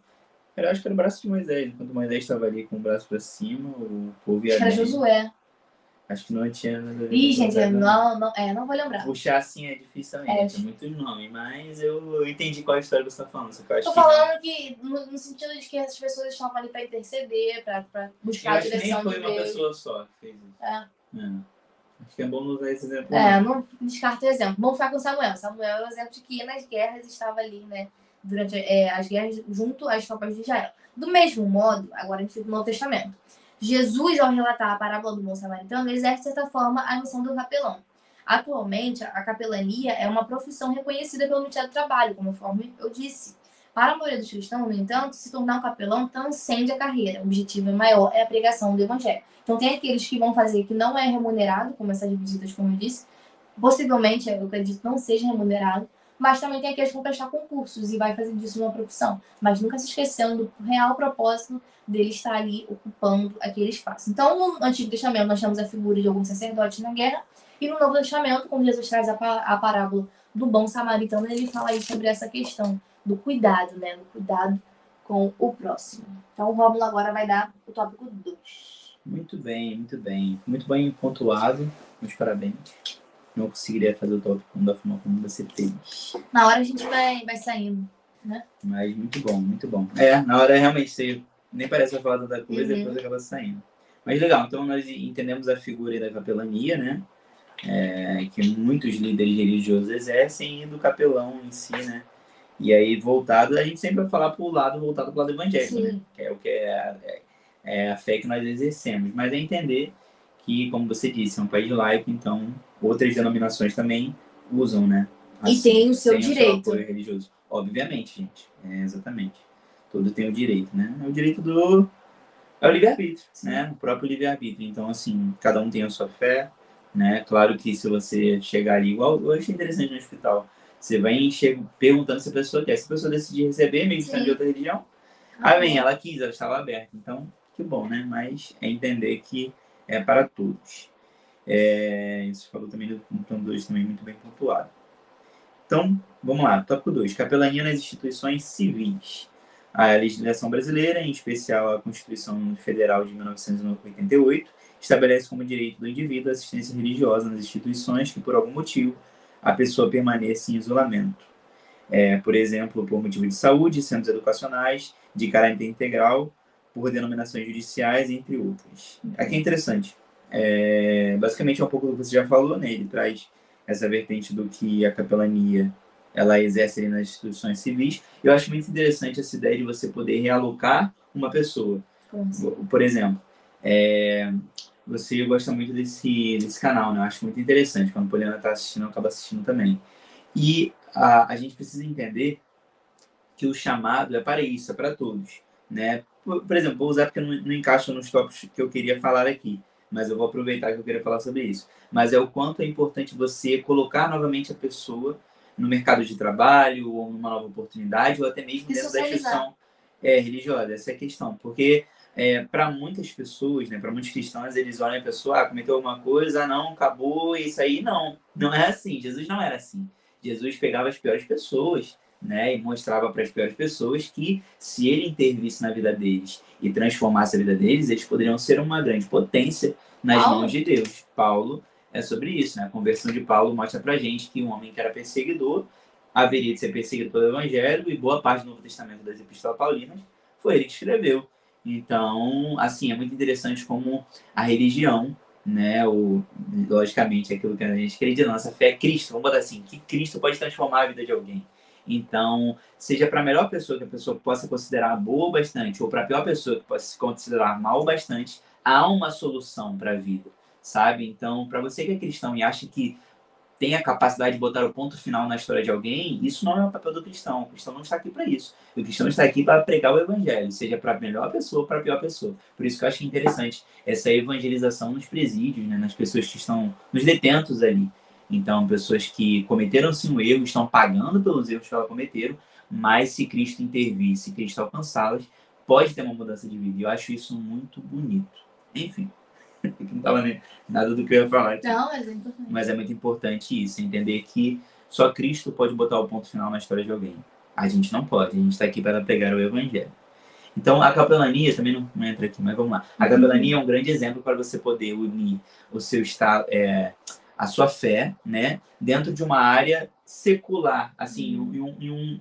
acho que era o braço de Moisés. Enquanto Moisés estava ali com o braço para cima, o povo ia Acho que era bem. Josué. Acho que não tinha nada a ver Ih, com gente, profeta, não. não vou lembrar. Puxar assim é difícil também, tem muitos nomes, mas eu entendi qual história você está falando. Só que eu acho Tô falando que no sentido de que essas pessoas estavam ali para interceder, para buscar a direção de Deus. Eu acho que nem foi uma pessoa só que fez isso. Acho que é bom usar esse exemplo. Não descarta o exemplo. Vamos ficar com Samuel. Samuel é o exemplo de que nas guerras estava ali, né? Durante as guerras, junto às tropas de Israel. Do mesmo modo, agora a gente fica no Novo Testamento. Jesus, ao relatar a parábola do bom samaritano, exerce, de certa forma, a missão do capelão. Atualmente, a capelania é uma profissão reconhecida pelo Ministério do Trabalho, conforme eu disse. Para a maioria dos cristãos, no entanto, se tornar um capelão transcende a carreira. O objetivo maior é a pregação do evangelho. Então, tem aqueles que vão fazer que não é remunerado, como essas visitas, como eu disse. Possivelmente, eu acredito, não seja remunerado. Mas também tem aqueles que vão prestar concursos e vai fazer disso uma profissão. Mas nunca se esquecendo do real propósito dele estar ali ocupando aquele espaço. Então, no Antigo Testamento, nós temos a figura de alguns sacerdotes na guerra. E no Novo Testamento, quando Jesus traz a parábola do bom samaritano, ele fala aí sobre essa questão do cuidado, né? Do cuidado com o próximo. Então, o Rômulo agora vai dar o tópico 2. Muito bem, muito bem. Muito bem pontuado. Meus parabéns. Não conseguiria fazer o tópico 1 da forma como você fez. Na hora a gente vai saindo, né? Mas muito bom, muito bom. Na hora realmente você nem parece falar tanta coisa e depois acaba saindo. Mas legal, então nós entendemos a figura da capelania, né? Que muitos líderes religiosos exercem, e do capelão em si, né? E aí, voltado, a gente sempre vai falar voltado pro lado evangélico, né? Que é o que é a fé que nós exercemos. Mas é entender que, como você disse, é um país laico, então outras denominações também usam, né? Assim, e tem o seu direito. O seu apoio religioso. Obviamente, gente. Exatamente. Todo tem o direito, né? É o direito do... É o livre-arbítrio, né? O próprio livre-arbítrio. Então, assim, cada um tem a sua fé, né? Claro que se você chegar ali, igual eu achei interessante no hospital, você vai perguntando se a pessoa quer. Se a pessoa decidir receber, mesmo estando de outra religião, amém, ela quis, ela estava aberta. Então, que bom, né? Mas é entender que é para todos. Isso falou também do ponto 2, também muito bem pontuado. Então, vamos lá. Tópico 2. Capelania nas instituições civis. A legislação brasileira, em especial a Constituição Federal de 1988, estabelece como direito do indivíduo a assistência religiosa nas instituições que, por algum motivo, a pessoa permaneça em isolamento. Por exemplo, por motivo de saúde, centros educacionais, de caráter integral, por denominações judiciais, entre outras. Aqui é interessante. Basicamente é um pouco do que você já falou, né? Ele traz essa vertente do que a capelania ela exerce ali nas instituições civis. Eu acho muito interessante essa ideia de você poder realocar uma pessoa. Por exemplo, você gosta muito desse canal, né? Eu acho muito interessante. Quando a Poliana está assistindo, eu acabo assistindo também. E a gente precisa entender que o chamado é para isso, é para todos, né? Por exemplo, vou usar porque não encaixa nos tópicos que eu queria falar aqui, mas eu vou aproveitar que eu queria falar sobre isso. Mas é o quanto é importante você colocar novamente a pessoa no mercado de trabalho, ou numa nova oportunidade, ou até mesmo dentro da instituição religiosa. Essa é a questão, porque para muitas pessoas, né, para muitos cristãos, eles olham a pessoa, cometeu alguma coisa, não, acabou, isso aí, não é assim. Jesus não era assim. Jesus pegava as piores pessoas, né, e mostrava para as piores pessoas que se ele intervisse na vida deles e transformasse a vida deles, eles poderiam ser uma grande potência nas mãos de Deus. Paulo é sobre isso, né? A conversão de Paulo mostra pra gente que um homem que era perseguidor haveria de ser perseguido pelo Evangelho, e boa parte do Novo Testamento das Epístolas Paulinas foi ele que escreveu. Então, assim, é muito interessante como a religião, né, logicamente, aquilo que a gente acredita, nossa fé é Cristo, vamos botar assim, que Cristo pode transformar a vida de alguém. Então, seja para a melhor pessoa que a pessoa possa considerar boa o bastante, ou para a pior pessoa que possa se considerar mal o bastante, há uma solução para a vida, sabe? Então, para você que é cristão e acha que tem a capacidade de botar o ponto final na história de alguém, isso não é o papel do cristão. O cristão não está aqui para isso. O cristão está aqui para pregar o evangelho, seja para a melhor pessoa ou para a pior pessoa. Por isso que eu acho interessante essa evangelização nos presídios, né? Nas pessoas que estão, nos detentos ali. Então, pessoas que cometeram sim um erro, estão pagando pelos erros que elas cometeram, mas se Cristo intervir, se Cristo alcançá-las, pode ter uma mudança de vida. E eu acho isso muito bonito. Enfim, não estava nem nada do que eu ia falar aqui. Não, mas é importante. Mas é muito importante isso, entender que Só Cristo pode botar o ponto final na história de alguém. A gente não pode, a gente está aqui para pregar o evangelho. Então, a capelania, também não entra aqui, mas vamos lá. A capelania é um grande exemplo para você poder unir o seu estado, a sua fé, né, dentro de uma área secular, assim,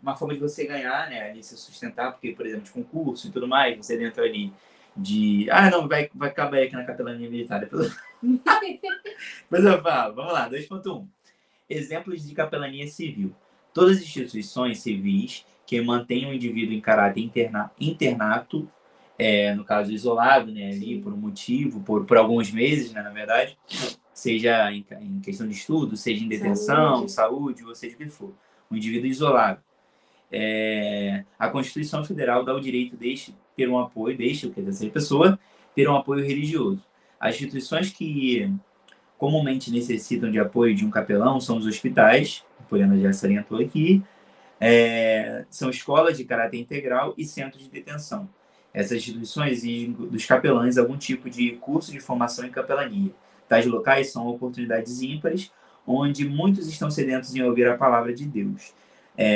uma forma de você ganhar, né, ali se sustentar, porque, por exemplo, de concurso e tudo mais, você dentro ali de... não, vai acabar aqui na capelania militar. Depois eu falo. Vamos lá, 2.1. Exemplos de capelania civil. Todas as instituições civis que mantêm o indivíduo em caráter internato, no caso isolado, né, ali por um motivo, por alguns meses, né, na verdade, seja em questão de estudo, seja em detenção, saúde, ou seja o que for. Um indivíduo isolado. A Constituição Federal dá o direito dessa pessoa ter um apoio religioso. As instituições que comumente necessitam de apoio de um capelão são os hospitais, a Poliana já salientou aqui, são escolas de caráter integral e centros de detenção. Essas instituições exigem dos capelães algum tipo de curso de formação em capelania. Tais locais são oportunidades ímpares, onde muitos estão sedentos em ouvir a palavra de Deus,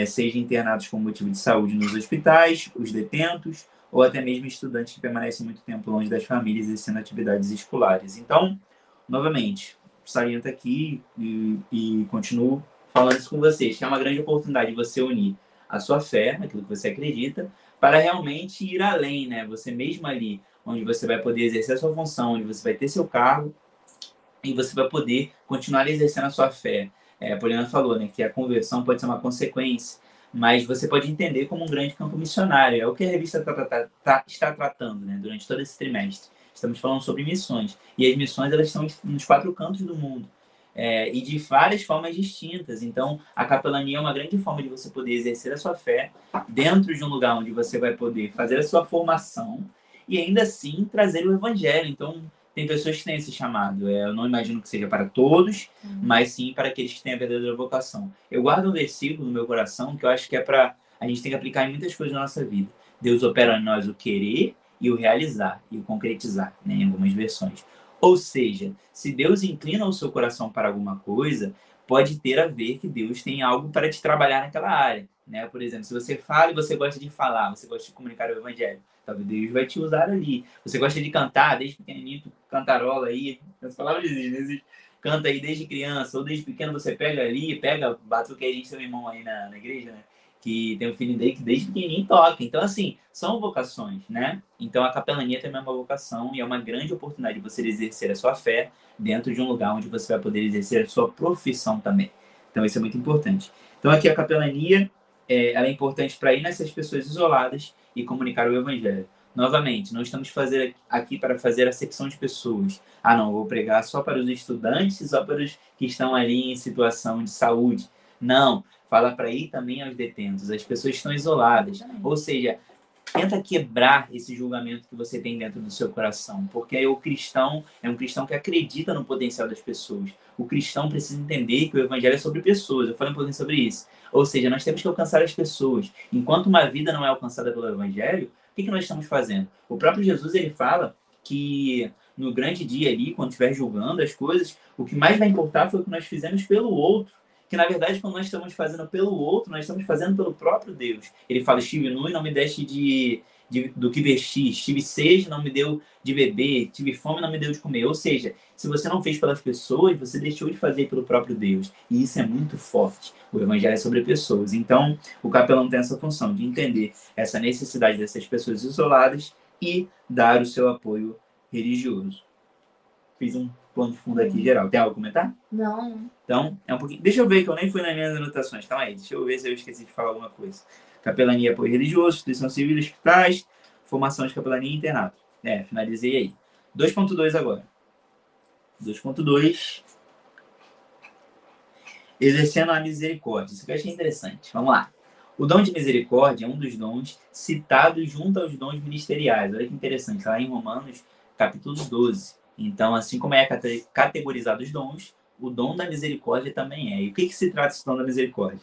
seja internados com motivo de saúde nos hospitais, os detentos, ou até mesmo estudantes que permanecem muito tempo longe das famílias exercendo atividades escolares. Então, novamente, saliento aqui e continuo falando isso com vocês, que é uma grande oportunidade de você unir a sua fé, naquilo que você acredita, para realmente ir além, né? Você mesmo ali, onde você vai poder exercer a sua função, onde você vai ter seu cargo, e você vai poder continuar exercendo a sua fé. A Poliana falou, né, que a conversão pode ser uma consequência, mas você pode entender como um grande campo missionário. É o que a revista está tratando, né, durante todo esse trimestre. Estamos falando sobre missões. E as missões, elas estão nos 4 cantos do mundo. E de várias formas distintas. Então, a capelania é uma grande forma de você poder exercer a sua fé dentro de um lugar onde você vai poder fazer a sua formação e ainda assim trazer o evangelho. Então, tem pessoas que têm esse chamado. Eu não imagino que seja para todos, mas sim para aqueles que têm a verdadeira vocação. Eu guardo um versículo no meu coração que eu acho que a gente tem que aplicar em muitas coisas na nossa vida. Deus opera em nós o querer e o realizar, e o concretizar, né, em algumas versões. Ou seja, se Deus inclina o seu coração para alguma coisa, pode ter a ver que Deus tem algo para te trabalhar naquela área, né? Por exemplo, se você fala e você gosta de falar, você gosta de comunicar o evangelho, talvez Deus vai te usar ali. Você gosta de cantar, desde pequenininho, tu cantarola aí, as palavras existem, canta aí desde criança, ou desde pequeno você pega ali, batuque aí, seu irmão aí na igreja, né? Que tem um filho dele que desde pequenininho toca. Então, assim, são vocações, né? Então, a capelania também é uma vocação e é uma grande oportunidade de você exercer a sua fé dentro de um lugar onde você vai poder exercer a sua profissão também. Então, isso é muito importante. Então, aqui a capelania, ela é importante para ir nessas pessoas isoladas e comunicar o evangelho. Novamente, não estamos aqui para fazer acepção de pessoas. Não, vou pregar só para os estudantes, só para os que estão ali em situação de saúde. Não, fala para ir também aos detentos. As pessoas estão isoladas. Ou seja, tenta quebrar esse julgamento que você tem dentro do seu coração. Porque o cristão é um cristão que acredita no potencial das pessoas. O cristão precisa entender que o evangelho é sobre pessoas. Eu falei um pouquinho sobre isso. Ou seja, nós temos que alcançar as pessoas. Enquanto uma vida não é alcançada pelo evangelho, o que nós estamos fazendo? O próprio Jesus, ele fala que no grande dia ali, quando estiver julgando as coisas, o que mais vai importar foi o que nós fizemos pelo outro. Que, na verdade, quando nós estamos fazendo pelo outro, nós estamos fazendo pelo próprio Deus. Ele fala, estive nu e não me deste do que vestir, estive sede, não me deu de beber, tive fome, não me deu de comer. Ou seja, se você não fez pelas pessoas, você deixou de fazer pelo próprio Deus. E isso é muito forte. O evangelho é sobre pessoas. Então, o capelão tem essa função de entender essa necessidade dessas pessoas isoladas e dar o seu apoio religioso. Fiz um plano de fundo aqui geral. Tem algo a comentar? Não. Então, é um pouquinho... Deixa eu ver, que eu nem fui nas minhas anotações. Calma aí, deixa eu ver se eu esqueci de falar alguma coisa. Capelania, apoio religioso, instituição civil, hospitais, formação de capelania e internato. Finalizei aí. 2.2 agora. 2.2. Exercendo a misericórdia. Isso que eu achei interessante. Vamos lá. O dom de misericórdia é um dos dons citados junto aos dons ministeriais. Olha que interessante. Lá em Romanos, capítulo 12. Então, assim como é categorizado os dons, o dom da misericórdia também é. E o que se trata esse dom da misericórdia?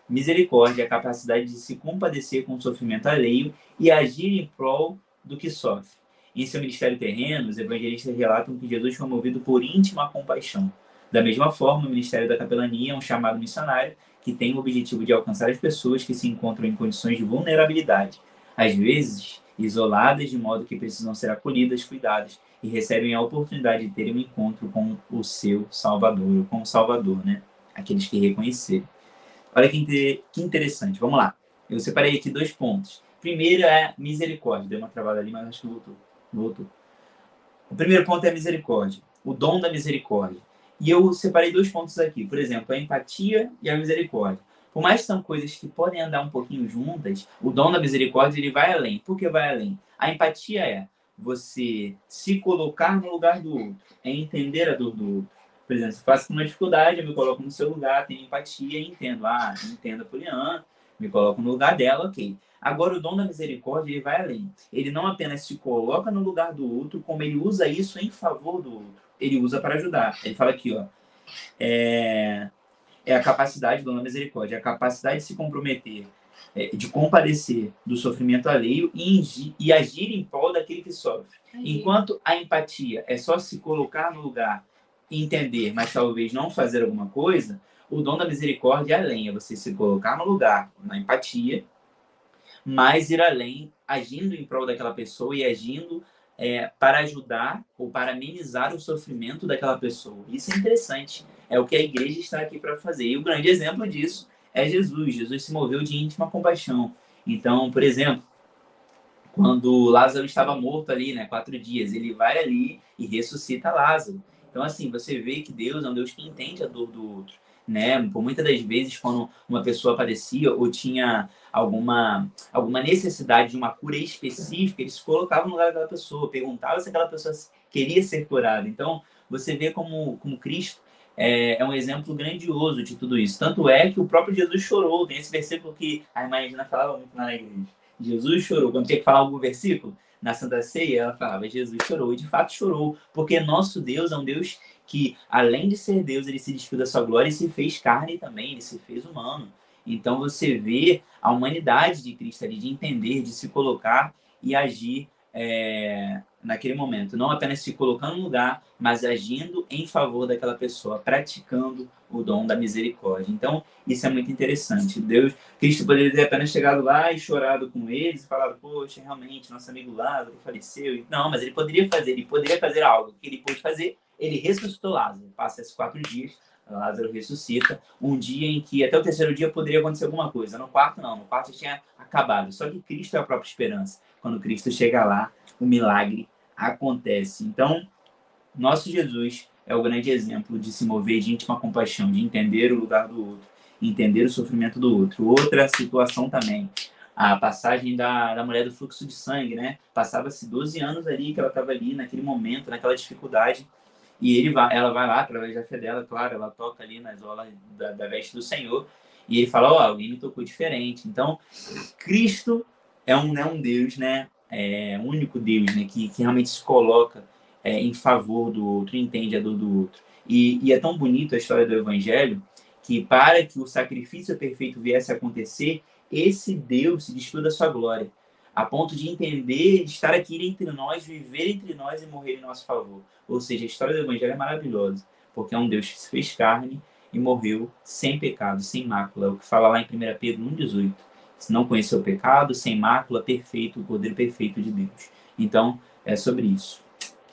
Misericórdia é a capacidade de se compadecer com o sofrimento alheio e agir em prol do que sofre. Em seu ministério terreno, os evangelistas relatam que Jesus foi movido por íntima compaixão. Da mesma forma, o Ministério da Capelania é um chamado missionário que tem o objetivo de alcançar as pessoas que se encontram em condições de vulnerabilidade, às vezes isoladas, de modo que precisam ser acolhidas, cuidadas e recebem a oportunidade de terem um encontro com o seu Salvador, com o Salvador, né? Aqueles que reconhecerem. Olha que interessante. Vamos lá. Eu separei aqui 2 pontos. Primeiro é misericórdia. Deu uma travada ali, mas acho que voltou. O primeiro ponto é a misericórdia. O dom da misericórdia. E eu separei 2 pontos aqui. Por exemplo, a empatia e a misericórdia. Por mais que são coisas que podem andar um pouquinho juntas, o dom da misericórdia ele vai além. Por que vai além? A empatia é você se colocar no lugar do outro. É entender a dor do outro. Por exemplo, se eu faço uma dificuldade, eu me coloco no seu lugar, tenho empatia e entendo. Entendo a Poliana, me coloco no lugar dela, ok. Agora, o dom da misericórdia, ele vai além. Ele não apenas se coloca no lugar do outro, como ele usa isso em favor do outro. Ele usa para ajudar. Ele fala aqui, ó, é a capacidade, do dom da misericórdia, a capacidade de se comprometer, de compadecer do sofrimento alheio e agir em prol daquele que sofre. Enquanto a empatia é só se colocar no lugar, entender, mas talvez não fazer alguma coisa, o dom da misericórdia é além, é você se colocar no lugar, na empatia, mas ir além, agindo em prol daquela pessoa e agindo para ajudar ou para amenizar o sofrimento daquela pessoa. Isso é interessante. É o que a igreja está aqui para fazer. E o grande exemplo disso é Jesus. Jesus se moveu de íntima compaixão. Então, por exemplo, quando Lázaro estava morto ali, né, 4 dias, ele vai ali e ressuscita Lázaro. Então, assim, você vê que Deus é um Deus que entende a dor do outro, né? Por muitas das vezes, quando uma pessoa padecia ou tinha alguma necessidade de uma cura específica, ele se colocava no lugar daquela pessoa, perguntava se aquela pessoa queria ser curada. Então, você vê como Cristo é um exemplo grandioso de tudo isso. Tanto é que o próprio Jesus chorou. Tem esse versículo que a irmã Regina falava muito na igreja. Jesus chorou. Quando tinha que falar algum versículo, na Santa Ceia, ela falava, Jesus chorou. E de fato chorou, porque nosso Deus é um Deus que, além de ser Deus, ele se despiu da sua glória e se fez carne também, ele se fez humano. Então você vê a humanidade de Cristo ali, de entender, de se colocar e agir naquele momento. Não apenas se colocando no lugar, mas agindo em favor daquela pessoa, praticando o dom da misericórdia. Então, isso é muito interessante. Cristo poderia ter apenas chegado lá e chorado com eles e falado, poxa, realmente, nosso amigo Lázaro faleceu. Não, mas ele poderia fazer algo. O que ele pôde fazer? Ele ressuscitou Lázaro. Passa esses 4 dias, Lázaro ressuscita. Um dia em que até o 3º dia poderia acontecer alguma coisa. No 4º, não. No 4º tinha acabado. Só que Cristo é a própria esperança. Quando Cristo chega lá, o milagre acontece. Então, nosso Jesus é o grande exemplo de se mover de íntima compaixão, de entender o lugar do outro, entender o sofrimento do outro. Outra situação também, a passagem da mulher do fluxo de sangue, né? Passava-se 12 anos ali, que ela estava ali naquele momento, naquela dificuldade, e ela vai lá, através da fé dela, claro, ela toca ali nas orlas da veste do Senhor, e ele fala, alguém me tocou diferente. Então, Cristo é um Deus, né? É um único Deus, né? Que realmente se coloca em favor do outro, entende a dor do outro. E é tão bonito a história do Evangelho que, para que o sacrifício perfeito viesse a acontecer, esse Deus se despiu da sua glória, a ponto de entender, de estar aqui entre nós, viver entre nós e morrer em nosso favor. Ou seja, a história do Evangelho é maravilhosa, porque é um Deus que se fez carne e morreu sem pecado, sem mácula. É o que fala lá em 1 Pedro 1,18. Se não conheceu o pecado, sem mácula, perfeito, o Cordeiro perfeito de Deus. Então, é sobre isso.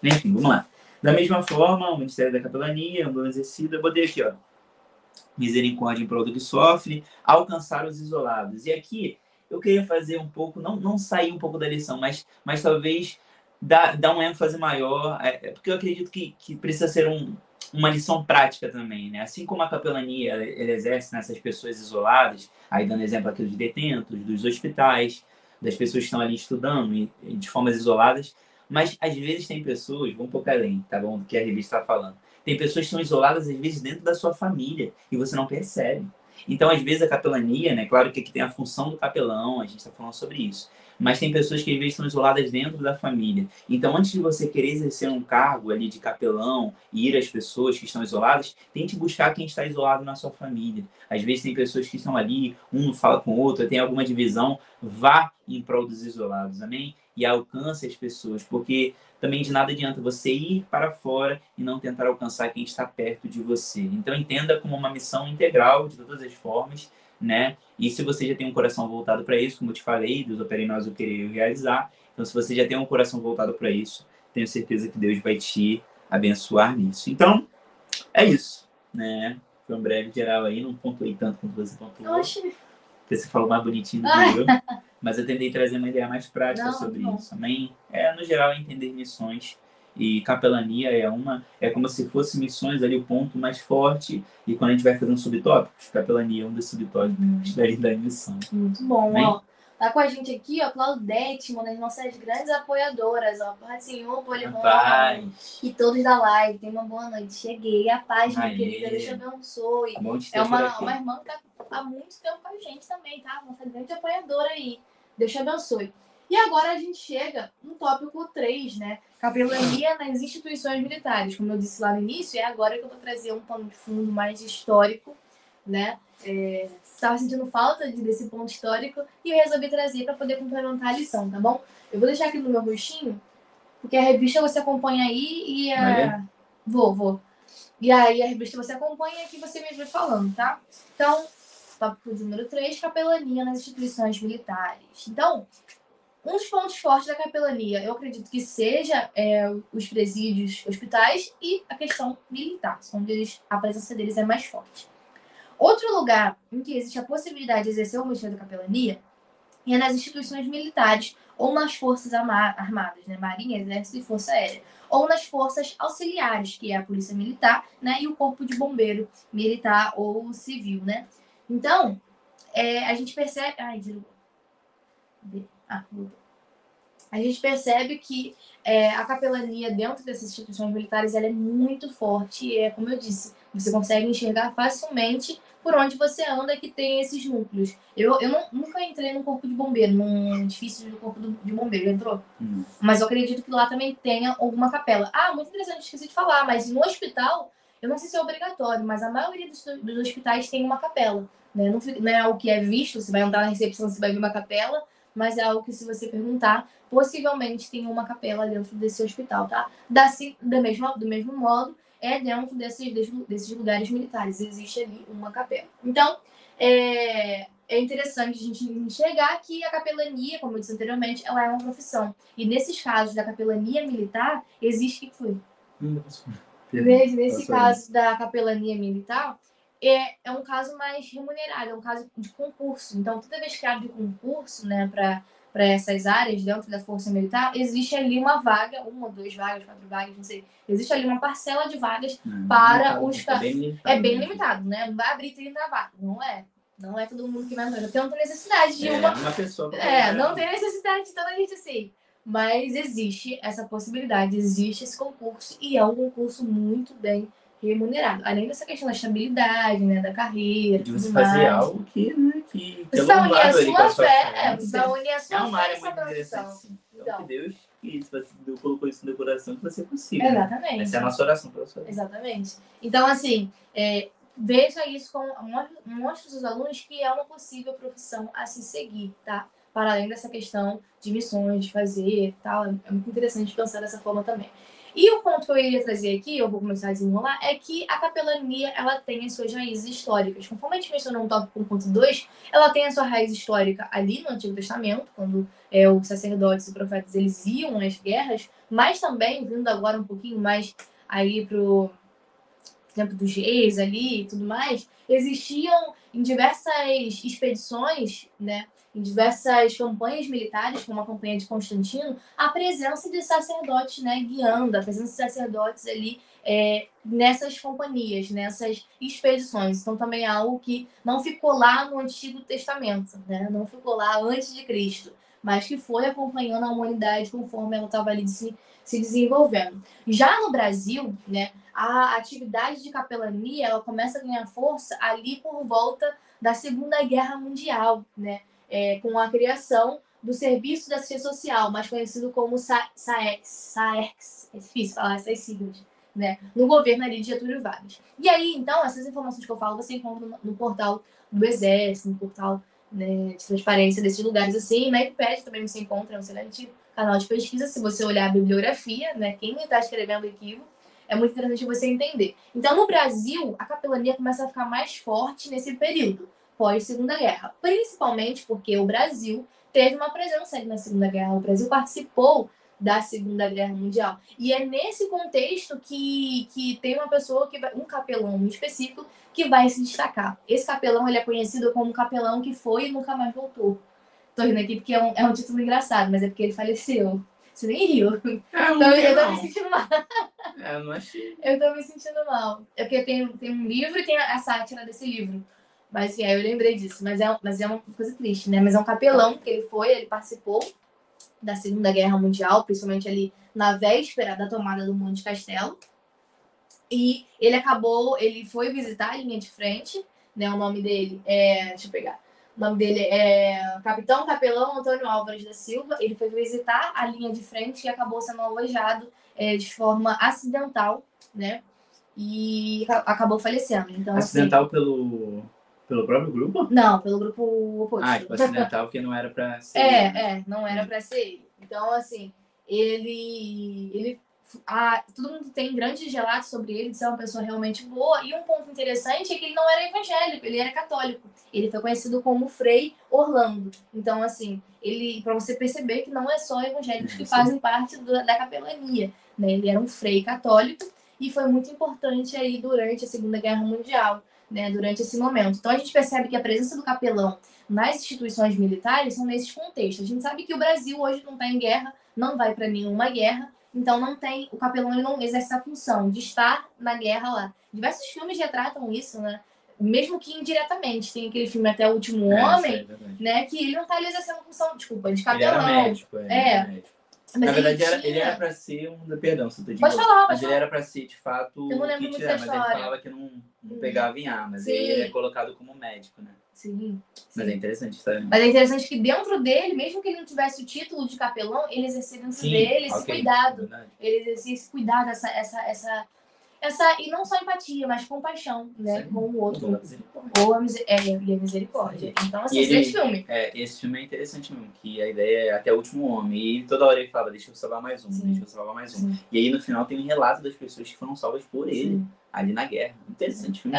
Enfim, vamos lá. Da mesma forma, o Ministério da Capelania, o bom exercido, eu botei aqui, ó, misericórdia em prol do que sofre, alcançar os isolados. E aqui, eu queria fazer um pouco, não sair um pouco da lição, mas talvez dar um ênfase maior, porque eu acredito que precisa ser uma lição prática também, né? Assim como a capelania ele exerce nessas pessoas isoladas, aí dando exemplo aqui dos detentos, dos hospitais, das pessoas que estão ali estudando de formas isoladas, mas às vezes tem pessoas, vou um pouco além, tá bom, do que a revista está falando. Tem pessoas que estão isoladas, às vezes, dentro da sua família, e você não percebe. Então, às vezes, a capelania, né? Claro que aqui tem a função do capelão, a gente está falando sobre isso. Mas tem pessoas que, às vezes, estão isoladas dentro da família. Então, antes de você querer exercer um cargo ali de capelão e ir às pessoas que estão isoladas, tente buscar quem está isolado na sua família. Às vezes, tem pessoas que estão ali, um não fala com o outro, tem alguma divisão, vá em prol dos isolados, amém? e alcance as pessoas, porque também de nada adianta você ir para fora e não tentar alcançar quem está perto de você. Então entenda como uma missão integral de todas as formas, né? E se você já tem um coração voltado para isso, como eu te falei, Deus opera em nós o querer e o realizar. Então se você já tem um coração voltado para isso, tenho certeza que Deus vai te abençoar nisso. Então, é isso, né? Foi um breve geral aí, não pontuei tanto quanto você pontuou. Oxi. Porque você falou mais bonitinho do que eu. Mas eu tentei trazer uma ideia mais prática sobre isso. Amém? No geral, é entender missões. E capelania é como se fosse missões ali o ponto mais forte. E quando a gente vai fazendo subtópicos, capelania é um dos subtópicos da missão. Muito bom, Amém? ó. Tá com a gente aqui, ó, Claudete, uma das nossas grandes apoiadoras, ó. Paz do Senhor, Polimão. E todos da live. Tenha uma boa noite. Cheguei. A paz, minha querida. Deus te abençoe. É uma irmã que tá há muito tempo com a gente também, tá? Nossa grande apoiadora aí. Deus te abençoe. E agora a gente chega no tópico 3, né? Capelania nas instituições militares. Como eu disse lá no início, é agora que eu vou trazer um pano de fundo mais histórico, né? Estava sentindo falta desse ponto histórico e eu resolvi trazer para poder complementar a lição, tá bom? Eu vou deixar aqui no meu rostinho, porque a revista você acompanha aí e Vou. E aí a revista você acompanha e aqui você me vê falando, tá? Então, tópico número 3, capelania nas instituições militares. Então, um dos pontos fortes da capelania, eu acredito que seja os presídios, hospitais e a questão militar, onde a presença deles é mais forte. Outro lugar em que existe a possibilidade de exercer o ministério da capelania é nas instituições militares ou nas forças armadas, né? Marinha, Exército e Força Aérea. Ou nas forças auxiliares, que é a Polícia Militar, né? E o Corpo de Bombeiro Militar ou Civil, né? Então, a gente percebe... Ai, desligou. Voltou. A gente percebe que a capelania dentro dessas instituições militares ela é muito forte e como eu disse, você consegue enxergar facilmente por onde você anda que tem esses núcleos. Eu nunca entrei no corpo de bombeiro, num edifício do corpo de bombeiro, entrou? Mas eu acredito que lá também tenha alguma capela. Muito interessante, esqueci de falar, mas no hospital, eu não sei se é obrigatório, mas a maioria dos hospitais tem uma capela. Né? Não é algo que é visto, você vai entrar na recepção, você vai ver uma capela, mas é algo que, se você perguntar, possivelmente tem uma capela dentro desse hospital, tá? Do mesmo modo, dentro desses lugares militares, existe ali uma capela. Então, é interessante a gente enxergar que a capelania, como eu disse anteriormente, ela é uma profissão. E nesses casos da capelania militar, existe... O que foi? Nesse caso da capelania militar, é um caso mais remunerado, é um caso de concurso. Então, toda vez que abre concurso, né, para essas áreas dentro da Força Militar, existe ali uma vaga, 1, 2 vagas, 4 vagas, não sei. Existe ali uma parcela de vagas para os... É bem limitado, né? Não vai abrir 30 vagas, não é. Não é todo mundo que vai entrar. Não tem necessidade de uma pessoa. Não tem necessidade de toda a gente assim. Mas existe essa possibilidade, existe esse concurso e é um concurso muito bem remunerado. Além dessa questão da estabilidade, né, da carreira, de você fazer algo que você vai unir a sua fé, você vai unir a sua fé. É uma área muito interessante. Então, que Deus colocou isso no meu coração que você consiga. Exatamente. Essa é a nossa oração para você. Exatamente. Então, assim, veja isso mostre aos alunos que é uma possível profissão a se seguir, tá? Para além dessa questão de missões, de fazer, tal. É muito interessante pensar dessa forma também. E o ponto que eu iria trazer aqui, eu vou começar a desenrolar, é que a capelania, ela tem as suas raízes históricas. Conforme a gente mencionou no tópico 1.2, ela tem a sua raiz histórica ali no Antigo Testamento, quando os sacerdotes e profetas, eles iam às guerras, mas também, vindo agora um pouquinho mais aí pro tempo dos reis ali e tudo mais, existiam em diversas expedições, né, em diversas campanhas militares, como a campanha de Constantino, a presença de sacerdotes, né, guiando, a presença de sacerdotes ali nessas companhias, nessas expedições. Então também é algo que não ficou lá no Antigo Testamento, né, não ficou lá antes de Cristo, mas que foi acompanhando a humanidade conforme ela estava ali se desenvolvendo. Já no Brasil, né, a atividade de capelania ela começa a ganhar força ali por volta da Segunda Guerra Mundial, né, com a criação do Serviço de Assistência Social, mais conhecido como SAERX, é difícil falar essas siglas, né, no governo ali de Getúlio Vargas. E aí, então, essas informações que eu falo você encontra no portal do Exército, no portal né, de transparência desses lugares assim. Na Wikipédia também você encontra um excelente canal de pesquisa, se você olhar a bibliografia, né, quem está escrevendo o arquivo, é muito interessante você entender. Então, no Brasil, a capelania começa a ficar mais forte nesse período, pós-Segunda Guerra, principalmente porque o Brasil teve uma presença ali na Segunda Guerra, o Brasil participou da Segunda Guerra Mundial. E é nesse contexto que tem uma pessoa, um capelão em específico, que vai se destacar. Esse capelão ele é conhecido como capelão que foi e nunca mais voltou. Tô rindo aqui porque é um título engraçado, mas é porque ele faleceu. Você nem riu. Então eu tô me sentindo mal. Eu não achei. Eu tô me sentindo mal. É porque tem um livro e tem a sátira desse livro. Mas enfim, aí eu lembrei disso. Mas é uma coisa triste, né? Mas é um capelão que ele participou da Segunda Guerra Mundial, principalmente ali na véspera da tomada do Monte Castelo. E ele foi visitar a linha de frente, né? O nome dele deixa eu pegar. O nome dele é Capitão Capelão Antônio Álvares da Silva. Ele foi visitar a linha de frente e acabou sendo alvejado de forma acidental, né? E acabou falecendo. Então, acidental assim, pelo próprio grupo? Não, pelo grupo oposto. Tipo, acidental porque não era pra ser ele, né? Não era pra ser ele. Então, assim, ele todo mundo tem grandes relatos sobre ele, de ser uma pessoa realmente boa. E um ponto interessante é que ele não era evangélico, ele era católico. Ele foi conhecido como Frei Orlando. Então, assim, para você perceber que não é só evangélicos que fazem parte da capelania, né? Ele era um frei católico e foi muito importante aí durante a Segunda Guerra Mundial, né? Durante esse momento. Então, a gente percebe que a presença do capelão nas instituições militares são nesses contextos. A gente sabe que o Brasil hoje não está em guerra, não vai para nenhuma guerra, então o capelão ele não exerce a função de estar na guerra lá. Diversos filmes retratam isso, né? Mesmo que indiretamente. Tem aquele filme Até o Último Homem, né? Que ele não está ali exercendo a função, desculpa, de capelão. Ele era médico, era médico. Mas na verdade, ele era pra ser perdão, se eu tô de Pode falar, mas ele era pra ser, de fato, eu não lembro muito da mas história. ele falava que não pegava em ar, mas Sim. ele é colocado como médico, né? Sim. Mas é interessante, tá? Mas é interessante que dentro dele, mesmo que ele não tivesse o título de capelão, ele exercia dentro dele esse cuidado. Ele exercia esse cuidado, e não só empatia, mas compaixão, né? Sim. Com o outro. Ou a misericórdia. Então, assim, esse filme. Esse filme é interessante mesmo, que a ideia é até o último homem. E toda hora ele fala, deixa eu salvar mais um, deixa eu salvar mais um. Sim. E aí no final tem um relato das pessoas que foram salvas por ele, ali na guerra. Interessante filme.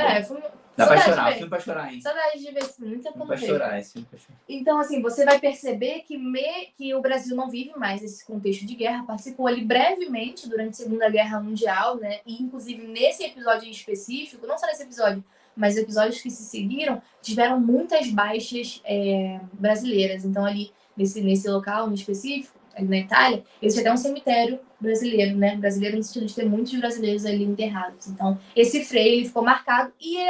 Dá pra chorar, filme pra chorar, hein? Saudade de ver esse filme, muito tempo pra chorar, esse filme pra chorar. Então, assim, você vai perceber que o Brasil não vive mais esse contexto de guerra, participou ali brevemente durante a Segunda Guerra Mundial, né? E, inclusive, nesse episódio em específico, não só nesse episódio, mas episódios que se seguiram, tiveram muitas baixas brasileiras. Então, ali, nesse local em específico, ali na Itália, existe até um cemitério brasileiro, né? Brasileiro no sentido de ter muitos brasileiros ali enterrados. Então, esse Frei, ele ficou marcado e ele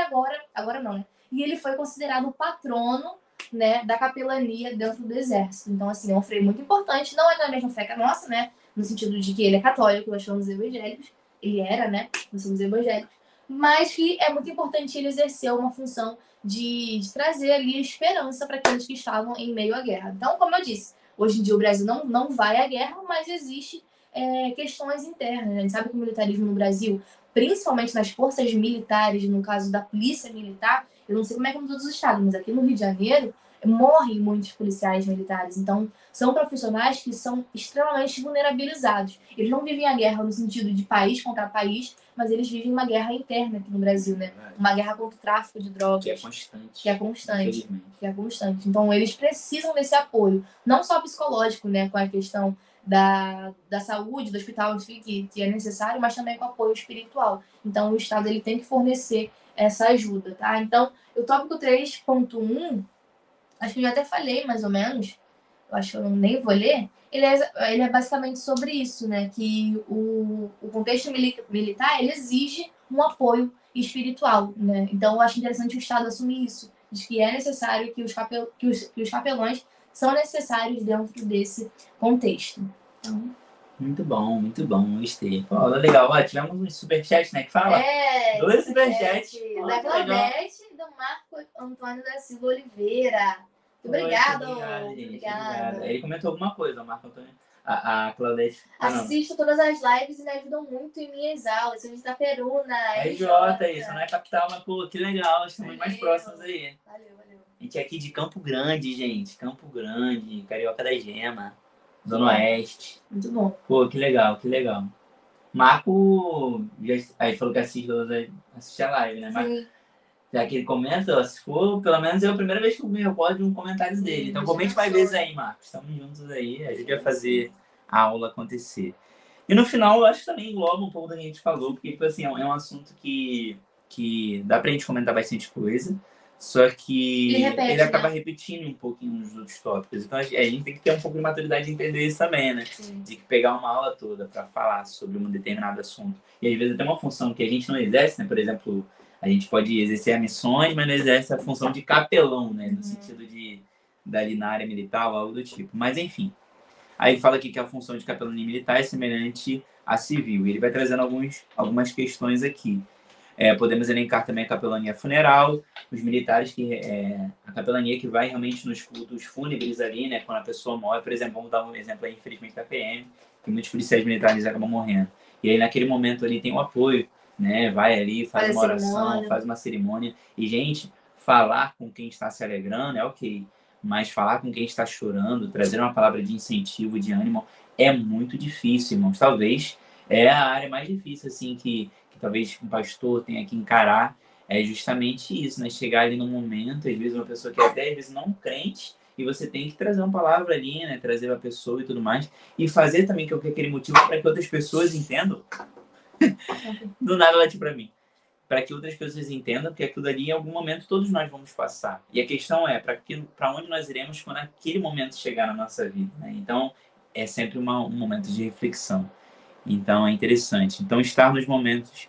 agora não, né? E ele foi considerado o patrono, né, da capelania dentro do exército. Então, assim, é um Frei muito importante. Não é da mesma fé que a nossa, né? No sentido de que ele é católico, nós somos evangélicos. Ele era, né? Nós somos evangélicos. Mas que é muito importante ele exercer uma função de trazer ali esperança para aqueles que estavam em meio à guerra. Então, como eu disse, hoje em dia o Brasil não vai à guerra, mas existe questões internas. A gente sabe que o militarismo no Brasil, principalmente nas forças militares, no caso da polícia militar, eu não sei como é que é em todos os estados, mas aqui no Rio de Janeiro morrem muitos policiais militares. Então, são profissionais que são extremamente vulnerabilizados. Eles não vivem a guerra no sentido de país contra país, mas eles vivem uma guerra interna aqui no Brasil, né? Uma guerra contra o tráfico de drogas. Que é constante. Então, eles precisam desse apoio. Não só psicológico, né? Com a questão da saúde, do hospital, enfim, que é necessário, mas também com apoio espiritual. Então, o Estado ele tem que fornecer essa ajuda, tá? Então, o tópico 3.1, acho que eu já até falei mais ou menos, eu acho que eu nem vou ler, ele é basicamente sobre isso, né? Que o contexto militar, ele exige um apoio espiritual, né? Então, eu acho interessante o Estado assumir isso, de que é necessário que os capelães são necessários dentro desse contexto. Então... Muito bom, gostei. Pô, legal. Ó, tivemos um superchat, né? Que fala. 2 superchats. Da Claudete e do Marco Antônio da Silva Oliveira. Obrigado. Obrigado. Ele comentou alguma coisa, o Marco Antônio. A Claudete. Assisto todas as lives e me ajudam muito em minhas aulas. Sou de Itaperuna. RJ, isso não é capital, mas pô, que legal. Estamos mais próximos aí. Valeu. gente é aqui de Campo Grande, gente. Campo Grande, Carioca da Gema, Zona Oeste. Muito bom. Pô, que legal, que legal. Marco, aí falou que assiste a live, né? Marco, já que ele comenta, ó, se for, pelo menos é a primeira vez que eu me recordo de um comentário dele. Então comente mais vezes aí, Marcos. Estamos juntos aí, a gente vai fazer a aula acontecer. E no final, eu acho que também engloba um pouco do que a gente falou, porque tipo assim, é um assunto que dá pra gente comentar bastante coisa, só que ele acaba repetindo um pouquinho nos outros tópicos. Então a gente tem que ter um pouco de maturidade de entender isso também, né? De que pegar uma aula toda para falar sobre um determinado assunto. E às vezes até uma função que a gente não exerce, né? Por exemplo, a gente pode exercer as missões, mas não exerce a função de capelão, né? No sentido de dali na área militar ou algo do tipo. Mas enfim. Aí ele fala aqui que a função de capelania militar é semelhante à civil. E ele vai trazendo algumas questões aqui. Podemos elencar também a capelania funeral, os militares a capelania que vai realmente nos cultos fúnebres ali, né, quando a pessoa morre. Por exemplo, vamos dar um exemplo aí, infelizmente, da PM, que muitos policiais militares acabam morrendo. E aí, naquele momento ali, tem o apoio, né, vai ali, faz uma oração, faz uma cerimônia. E, gente, falar com quem está se alegrando é ok, mas falar com quem está chorando, trazer uma palavra de incentivo, de ânimo, é muito difícil, irmãos. Talvez é a área mais difícil, assim, que talvez um pastor tenha que encarar, é justamente isso, né? Chegar ali num momento, às vezes uma pessoa que até às vezes não crente, e você tem que trazer uma palavra ali, né? Trazer a pessoa e tudo mais, e fazer também que é aquele motivo para que outras pessoas entendam. Do nada late para mim. Para que outras pessoas entendam que aquilo ali em algum momento todos nós vamos passar. E a questão é para onde nós iremos quando aquele momento chegar na nossa vida, né? Então é sempre um momento de reflexão. Então é interessante. Então estar nos momentos,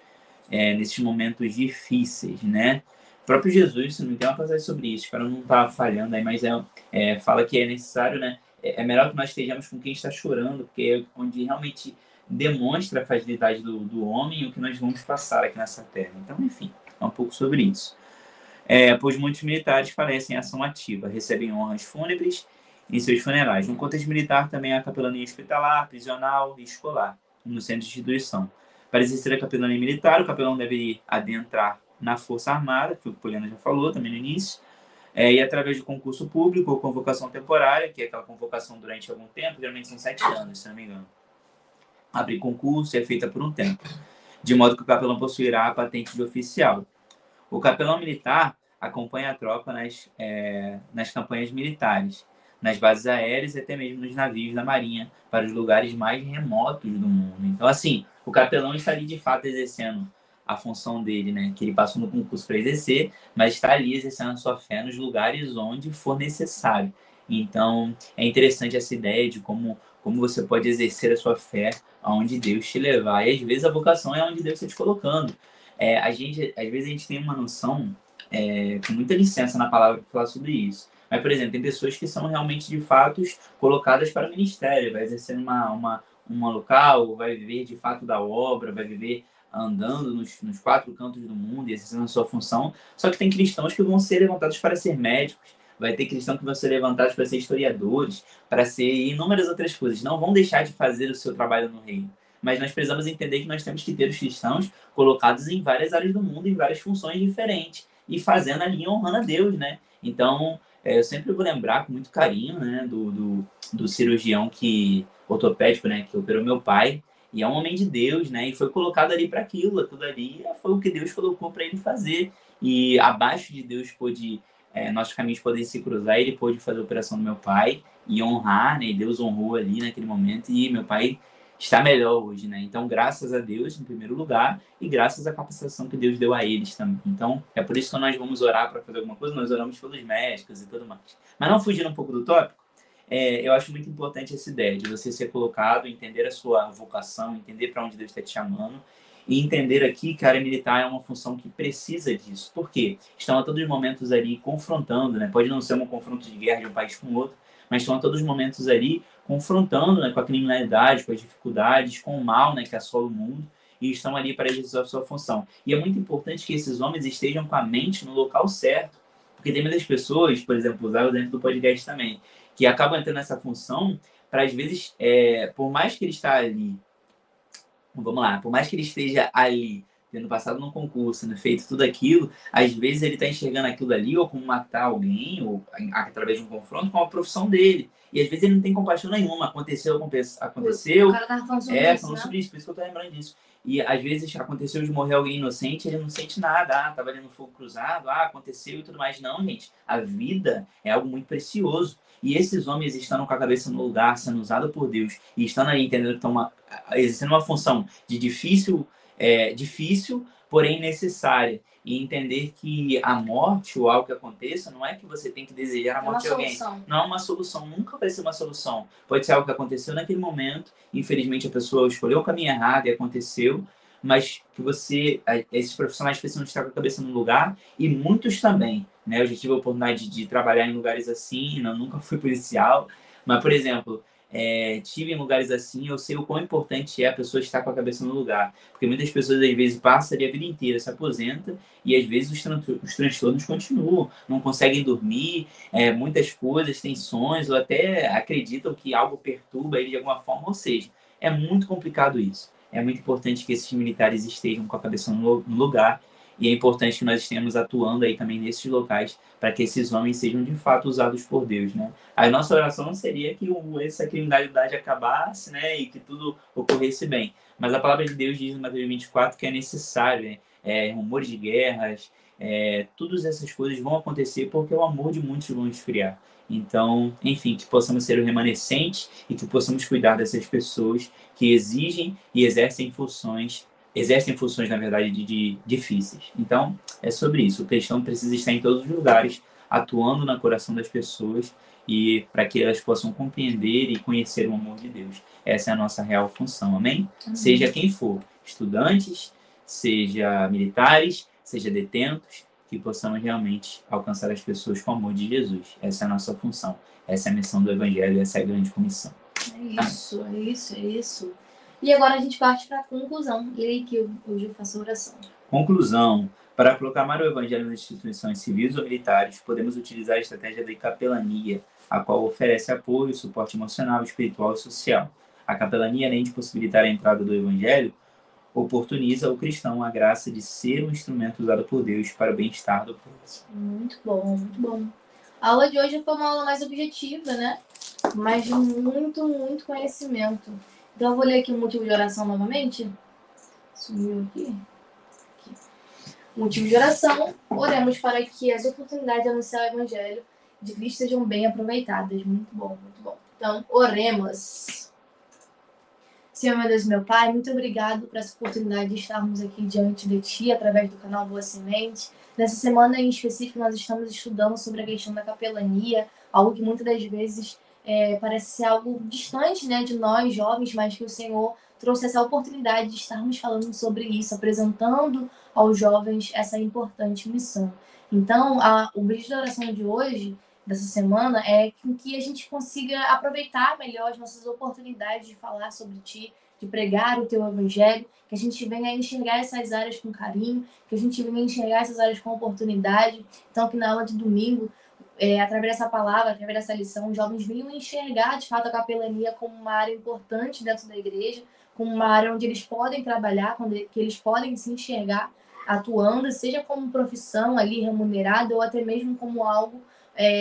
nesses momentos difíceis, né? O próprio Jesus, se não me engano, uma passagem sobre isso, para não estar falhando aí, mas fala que é necessário, né? É melhor que nós estejamos com quem está chorando, porque é onde realmente demonstra a fragilidade do homem e o que nós vamos passar aqui nessa terra. Então, enfim, é um pouco sobre isso. Pois muitos militares falecem em ação ativa, recebem honras fúnebres em seus funerais. No contexto militar, também há capelania hospitalar, prisional e escolar, no centro de instituição. Para exercer a capelania militar, o capelão deve adentrar na Força Armada, que o Poliana já falou também no início, e através de concurso público ou convocação temporária, que é aquela convocação durante algum tempo, geralmente são 7 anos, se não me engano. Abrir concurso é feita por um tempo, de modo que o capelão possuirá a patente de oficial. O capelão militar acompanha a tropa nas campanhas militares, nas bases aéreas e até mesmo nos navios da Marinha, para os lugares mais remotos do mundo. Então, assim, o capelão está ali de fato exercendo a função dele, né, que ele passou no concurso para exercer, mas está ali exercendo a sua fé nos lugares onde for necessário. Então, é interessante essa ideia de como você pode exercer a sua fé aonde Deus te levar. E às vezes a vocação é onde Deus está te colocando. Às vezes a gente tem uma noção, com muita licença na palavra para falar sobre isso. Mas, por exemplo, tem pessoas que são realmente, de fato, colocadas para o ministério, vai exercer uma local, vai viver de fato da obra, vai viver andando nos 4 cantos do mundo e exercendo a sua função. Só que tem cristãos que vão ser levantados para ser médicos, vai ter cristãos que vão ser levantados para ser historiadores, para ser inúmeras outras coisas. Não vão deixar de fazer o seu trabalho no reino. Mas nós precisamos entender que nós temos que ter os cristãos colocados em várias áreas do mundo, em várias funções diferentes, e fazendo ali, honrando a Deus, né? Então, eu sempre vou lembrar com muito carinho, né, do cirurgião ortopédico, né, que operou meu pai, e é um homem de Deus, né, e foi colocado ali para aquilo ali foi o que Deus colocou para ele fazer, e abaixo de Deus nossos caminhos podem se cruzar, ele pôde fazer a operação do meu pai e honrar, né, e Deus honrou ali naquele momento, e meu pai está melhor hoje, né? Então, graças a Deus, em primeiro lugar, e graças à capacitação que Deus deu a eles também. Então, é por isso que nós vamos orar para fazer alguma coisa, nós oramos pelos médicos e tudo mais. Mas não fugindo um pouco do tópico, eu acho muito importante essa ideia de você ser colocado, entender a sua vocação, entender para onde Deus está te chamando, e entender aqui que a área militar é uma função que precisa disso. Por quê? Estão a todos os momentos ali confrontando, né? Pode não ser um confronto de guerra de um país com o outro, mas estão a todos os momentos ali confrontando, né, com a criminalidade, com as dificuldades, com o mal, né, que assola o mundo, e estão ali para exercer a sua função. E é muito importante que esses homens estejam com a mente no local certo, porque tem muitas pessoas, por exemplo, usar o exemplo do podcast também, que acabam entrando nessa função para, às vezes, por mais que ele está ali, vamos lá, por mais que ele esteja ali tendo passado num concurso, tendo feito tudo aquilo, às vezes ele está enxergando aquilo ali ou como matar alguém, ou através de um confronto, com a profissão dele. E às vezes ele não tem compaixão nenhuma. Aconteceu, O cara tava falando sobre isso, falando né? sobre isso, por isso que eu tô lembrando disso. E às vezes aconteceu de morrer alguém inocente, ele não sente nada. Ah, tava ali no fogo cruzado, aconteceu e tudo mais. Não, gente, a vida é algo muito precioso. E esses homens estão com a cabeça no lugar, sendo usados por Deus, e estão aí entendendo que estão exercendo uma função de difícil, porém necessária. E entender que a morte ou algo que aconteça não é que você tem que desejar a morte de alguém. Solução. Não é uma solução, nunca vai ser uma solução. Pode ser algo que aconteceu naquele momento, infelizmente a pessoa escolheu o caminho errado e aconteceu, mas que esses profissionais precisam estar com a cabeça no lugar, e muitos também, né? Eu já tive a oportunidade de trabalhar em lugares assim, nunca fui policial, mas, por exemplo, tive em lugares assim, eu sei o quão importante é a pessoa estar com a cabeça no lugar, porque muitas pessoas às vezes passam ali a vida inteira, se aposenta, e às vezes os transtornos continuam, não conseguem dormir, muitas coisas, têm sonhos, ou até acreditam que algo perturba ele de alguma forma, ou seja, é muito complicado isso. É muito importante que esses militares estejam com a cabeça no lugar, e é importante que nós estejamos atuando aí também nesses locais para que esses homens sejam de fato usados por Deus, né? A nossa oração seria que essa criminalidade acabasse, né, e que tudo ocorresse bem. Mas a palavra de Deus diz em Mateus 24 que é necessário, né? Rumores de guerras, todas essas coisas vão acontecer porque o amor de muitos vão esfriar. Então, enfim, que possamos ser o remanescente e que possamos cuidar dessas pessoas que exigem e exercem funções, na verdade, difíceis. Então, é sobre isso. O cristão precisa estar em todos os lugares, atuando no coração das pessoas e para que elas possam compreender e conhecer o amor de Deus. Essa é a nossa real função, amém? Seja quem for, estudantes, seja militares, seja detentos, que possamos realmente alcançar as pessoas com o amor de Jesus. Essa é a nossa função. Essa é a missão do Evangelho, essa é a grande comissão. É isso. E agora a gente parte para a conclusão. E aí que hoje eu faço a oração. Conclusão. Para proclamar o Evangelho nas instituições civis ou militares, podemos utilizar a estratégia da capelania, a qual oferece apoio, suporte emocional, espiritual e social. A capelania, além de possibilitar a entrada do Evangelho, oportuniza ao cristão a graça de ser um instrumento usado por Deus para o bem-estar do próximo. Muito bom, muito bom. A aula de hoje foi uma aula mais objetiva, né? Mas de muito conhecimento. Então eu vou ler aqui o motivo de oração novamente. Sumiu aqui. Motivo de oração. Oremos para que as oportunidades de anunciar o Evangelho de Cristo sejam bem aproveitadas. Muito bom, muito bom. Então, oremos. Senhor, meu Deus, meu Pai, muito obrigado por essa oportunidade de estarmos aqui diante de Ti, através do canal Boa Semente. Nessa semana em específico, nós estamos estudando sobre a questão da capelania, algo que muitas das vezes parece ser algo distante, né, de nós, jovens, mas que o Senhor trouxe essa oportunidade de estarmos falando sobre isso, apresentando aos jovens essa importante missão. Então, o objetivo da oração de hoje, dessa semana, é que a gente consiga aproveitar melhor as nossas oportunidades de falar sobre Ti, de pregar o Teu Evangelho, que a gente venha enxergar essas áreas com carinho, que a gente venha enxergar essas áreas com oportunidade. Então, que na aula de domingo, através dessa palavra, através dessa lição, os jovens venham enxergar, de fato, a capelania como uma área importante dentro da igreja, como uma área onde eles podem trabalhar, que eles podem se enxergar atuando, seja como profissão ali remunerada ou até mesmo como algo,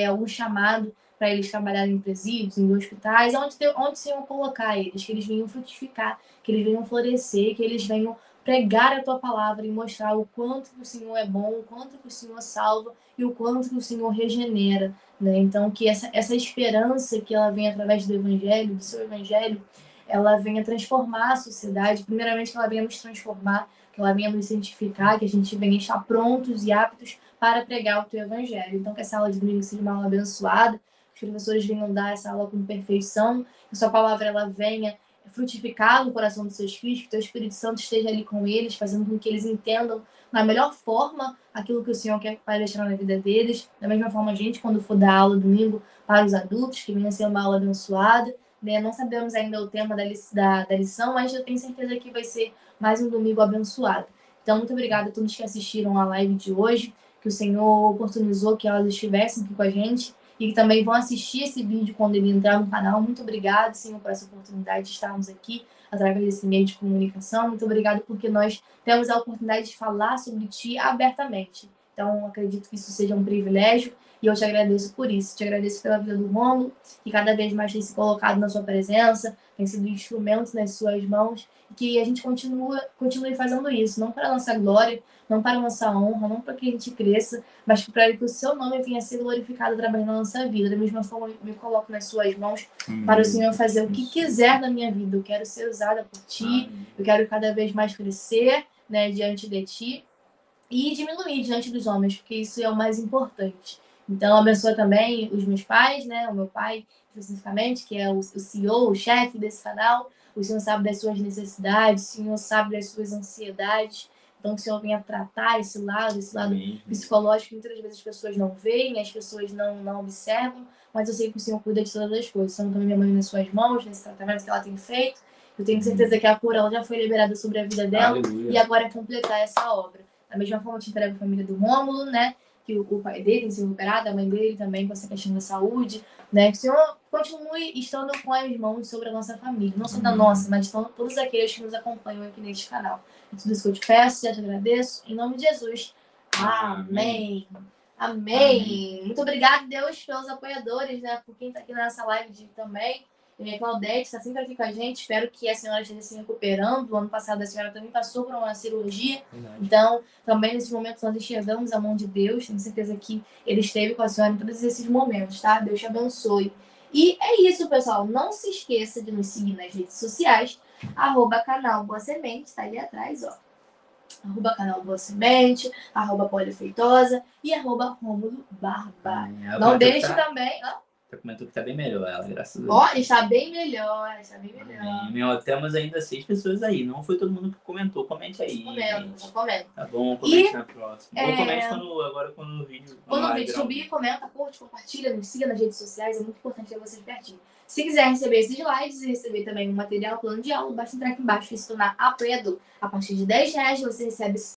algum chamado para eles trabalharem em presídios, em hospitais, onde o Senhor colocar eles, que eles venham frutificar, que eles venham florescer, que eles venham pregar a Tua palavra e mostrar o quanto que o Senhor é bom, o quanto que o Senhor salva e o quanto que o Senhor regenera, né? Então, que essa esperança que ela vem através do Evangelho, do Seu Evangelho, ela venha transformar a sociedade, primeiramente que ela venha nos transformar, que ela venha nos santificar, que a gente venha estar prontos e aptos para pregar o Teu Evangelho. Então, que essa aula de domingo seja uma aula abençoada, que os professores venham dar essa aula com perfeição, que a Sua palavra ela venha frutificar no coração dos Seus filhos, que o Teu Espírito Santo esteja ali com eles, fazendo com que eles entendam na melhor forma aquilo que o Senhor quer para deixar na vida deles. Da mesma forma, a gente, quando for dar aula domingo para os adultos, que venha ser uma aula abençoada, né? Não sabemos ainda o tema da lição, mas eu tenho certeza que vai ser mais um domingo abençoado. Então, muito obrigada a todos que assistiram a live de hoje, que o Senhor oportunizou que elas estivessem aqui com a gente, e que também vão assistir esse vídeo quando ele entrar no canal. Muito obrigado, Senhor, por essa oportunidade de estarmos aqui através desse meio de comunicação. Muito obrigado porque nós temos a oportunidade de falar sobre Ti abertamente. Então, acredito que isso seja um privilégio e eu te agradeço por isso. Te agradeço pela vida do Rômulo, que cada vez mais tem se colocado na sua presença, tem sido instrumento nas suas mãos, e que a gente continue fazendo isso, não para a nossa glória, não para a nossa honra, não para que a gente cresça, mas para que o seu nome venha a ser glorificado através da nossa vida. Da mesma forma, eu me coloco nas suas mãos para o Senhor fazer o que quiser na minha vida. Eu quero ser usada por Ti, eu quero cada vez mais crescer, né, diante de Ti, e diminuir diante dos homens, porque isso é o mais importante. Então, abençoa também os meus pais, né? O meu pai, especificamente, que é o CEO, o chefe desse canal. O Senhor sabe das suas necessidades, o Senhor sabe das suas ansiedades. Então, que o Senhor venha tratar esse lado psicológico, que muitas vezes as pessoas não veem, as pessoas não observam, mas eu sei que o Senhor cuida de todas as coisas. Então, também minha mãe nas suas mãos, nesse tratamento que ela tem feito. Eu tenho certeza que a cura ela já foi liberada sobre a vida dela. Aleluia. E agora é completar essa obra. Da mesma forma, eu te entrego a família do Rômulo, né? Que o pai dele tem sido operado, a mãe dele também com essa questão da saúde, né? Que o Senhor continue estando com as mãos sobre a nossa família. Não só da nossa, mas todos aqueles que nos acompanham aqui neste canal. É tudo isso que eu te peço, já te agradeço. Em nome de Jesus. Amém. Amém. Muito obrigada, Deus, pelos apoiadores, né? Por quem está aqui nessa live também. Claudete está sempre aqui com a gente. Espero que a senhora esteja se recuperando. O ano passado a senhora também passou por uma cirurgia. Verdade. Então, também nesse momento nós enxergamos a mão de Deus. Tenho certeza que Ele esteve com a senhora em todos esses momentos, tá? Deus te abençoe. E é isso, pessoal. Não se esqueça de nos seguir nas redes sociais. @canal Boa Semente. Está ali atrás, ó. @canal Boa Semente, @Polifeitosa e @Rômulo Barba. Não deixe também... Você comentou que tá bem melhor ela, graças a Deus. Ó, está bem melhor, está bem melhor. Meu, temos ainda 6 pessoas aí. Não foi todo mundo que comentou. Comente aí. Comenta. Tá bom, comente na próxima. Ou comente quando o vídeo... Quando o vídeo subir, comenta, curte, compartilha, nos siga nas redes sociais. É muito importante ter vocês pertinho. Se quiser receber esses slides e receber também um material, plano de aula, basta entrar aqui embaixo e se tornar apoiador. A partir de R$10 você recebe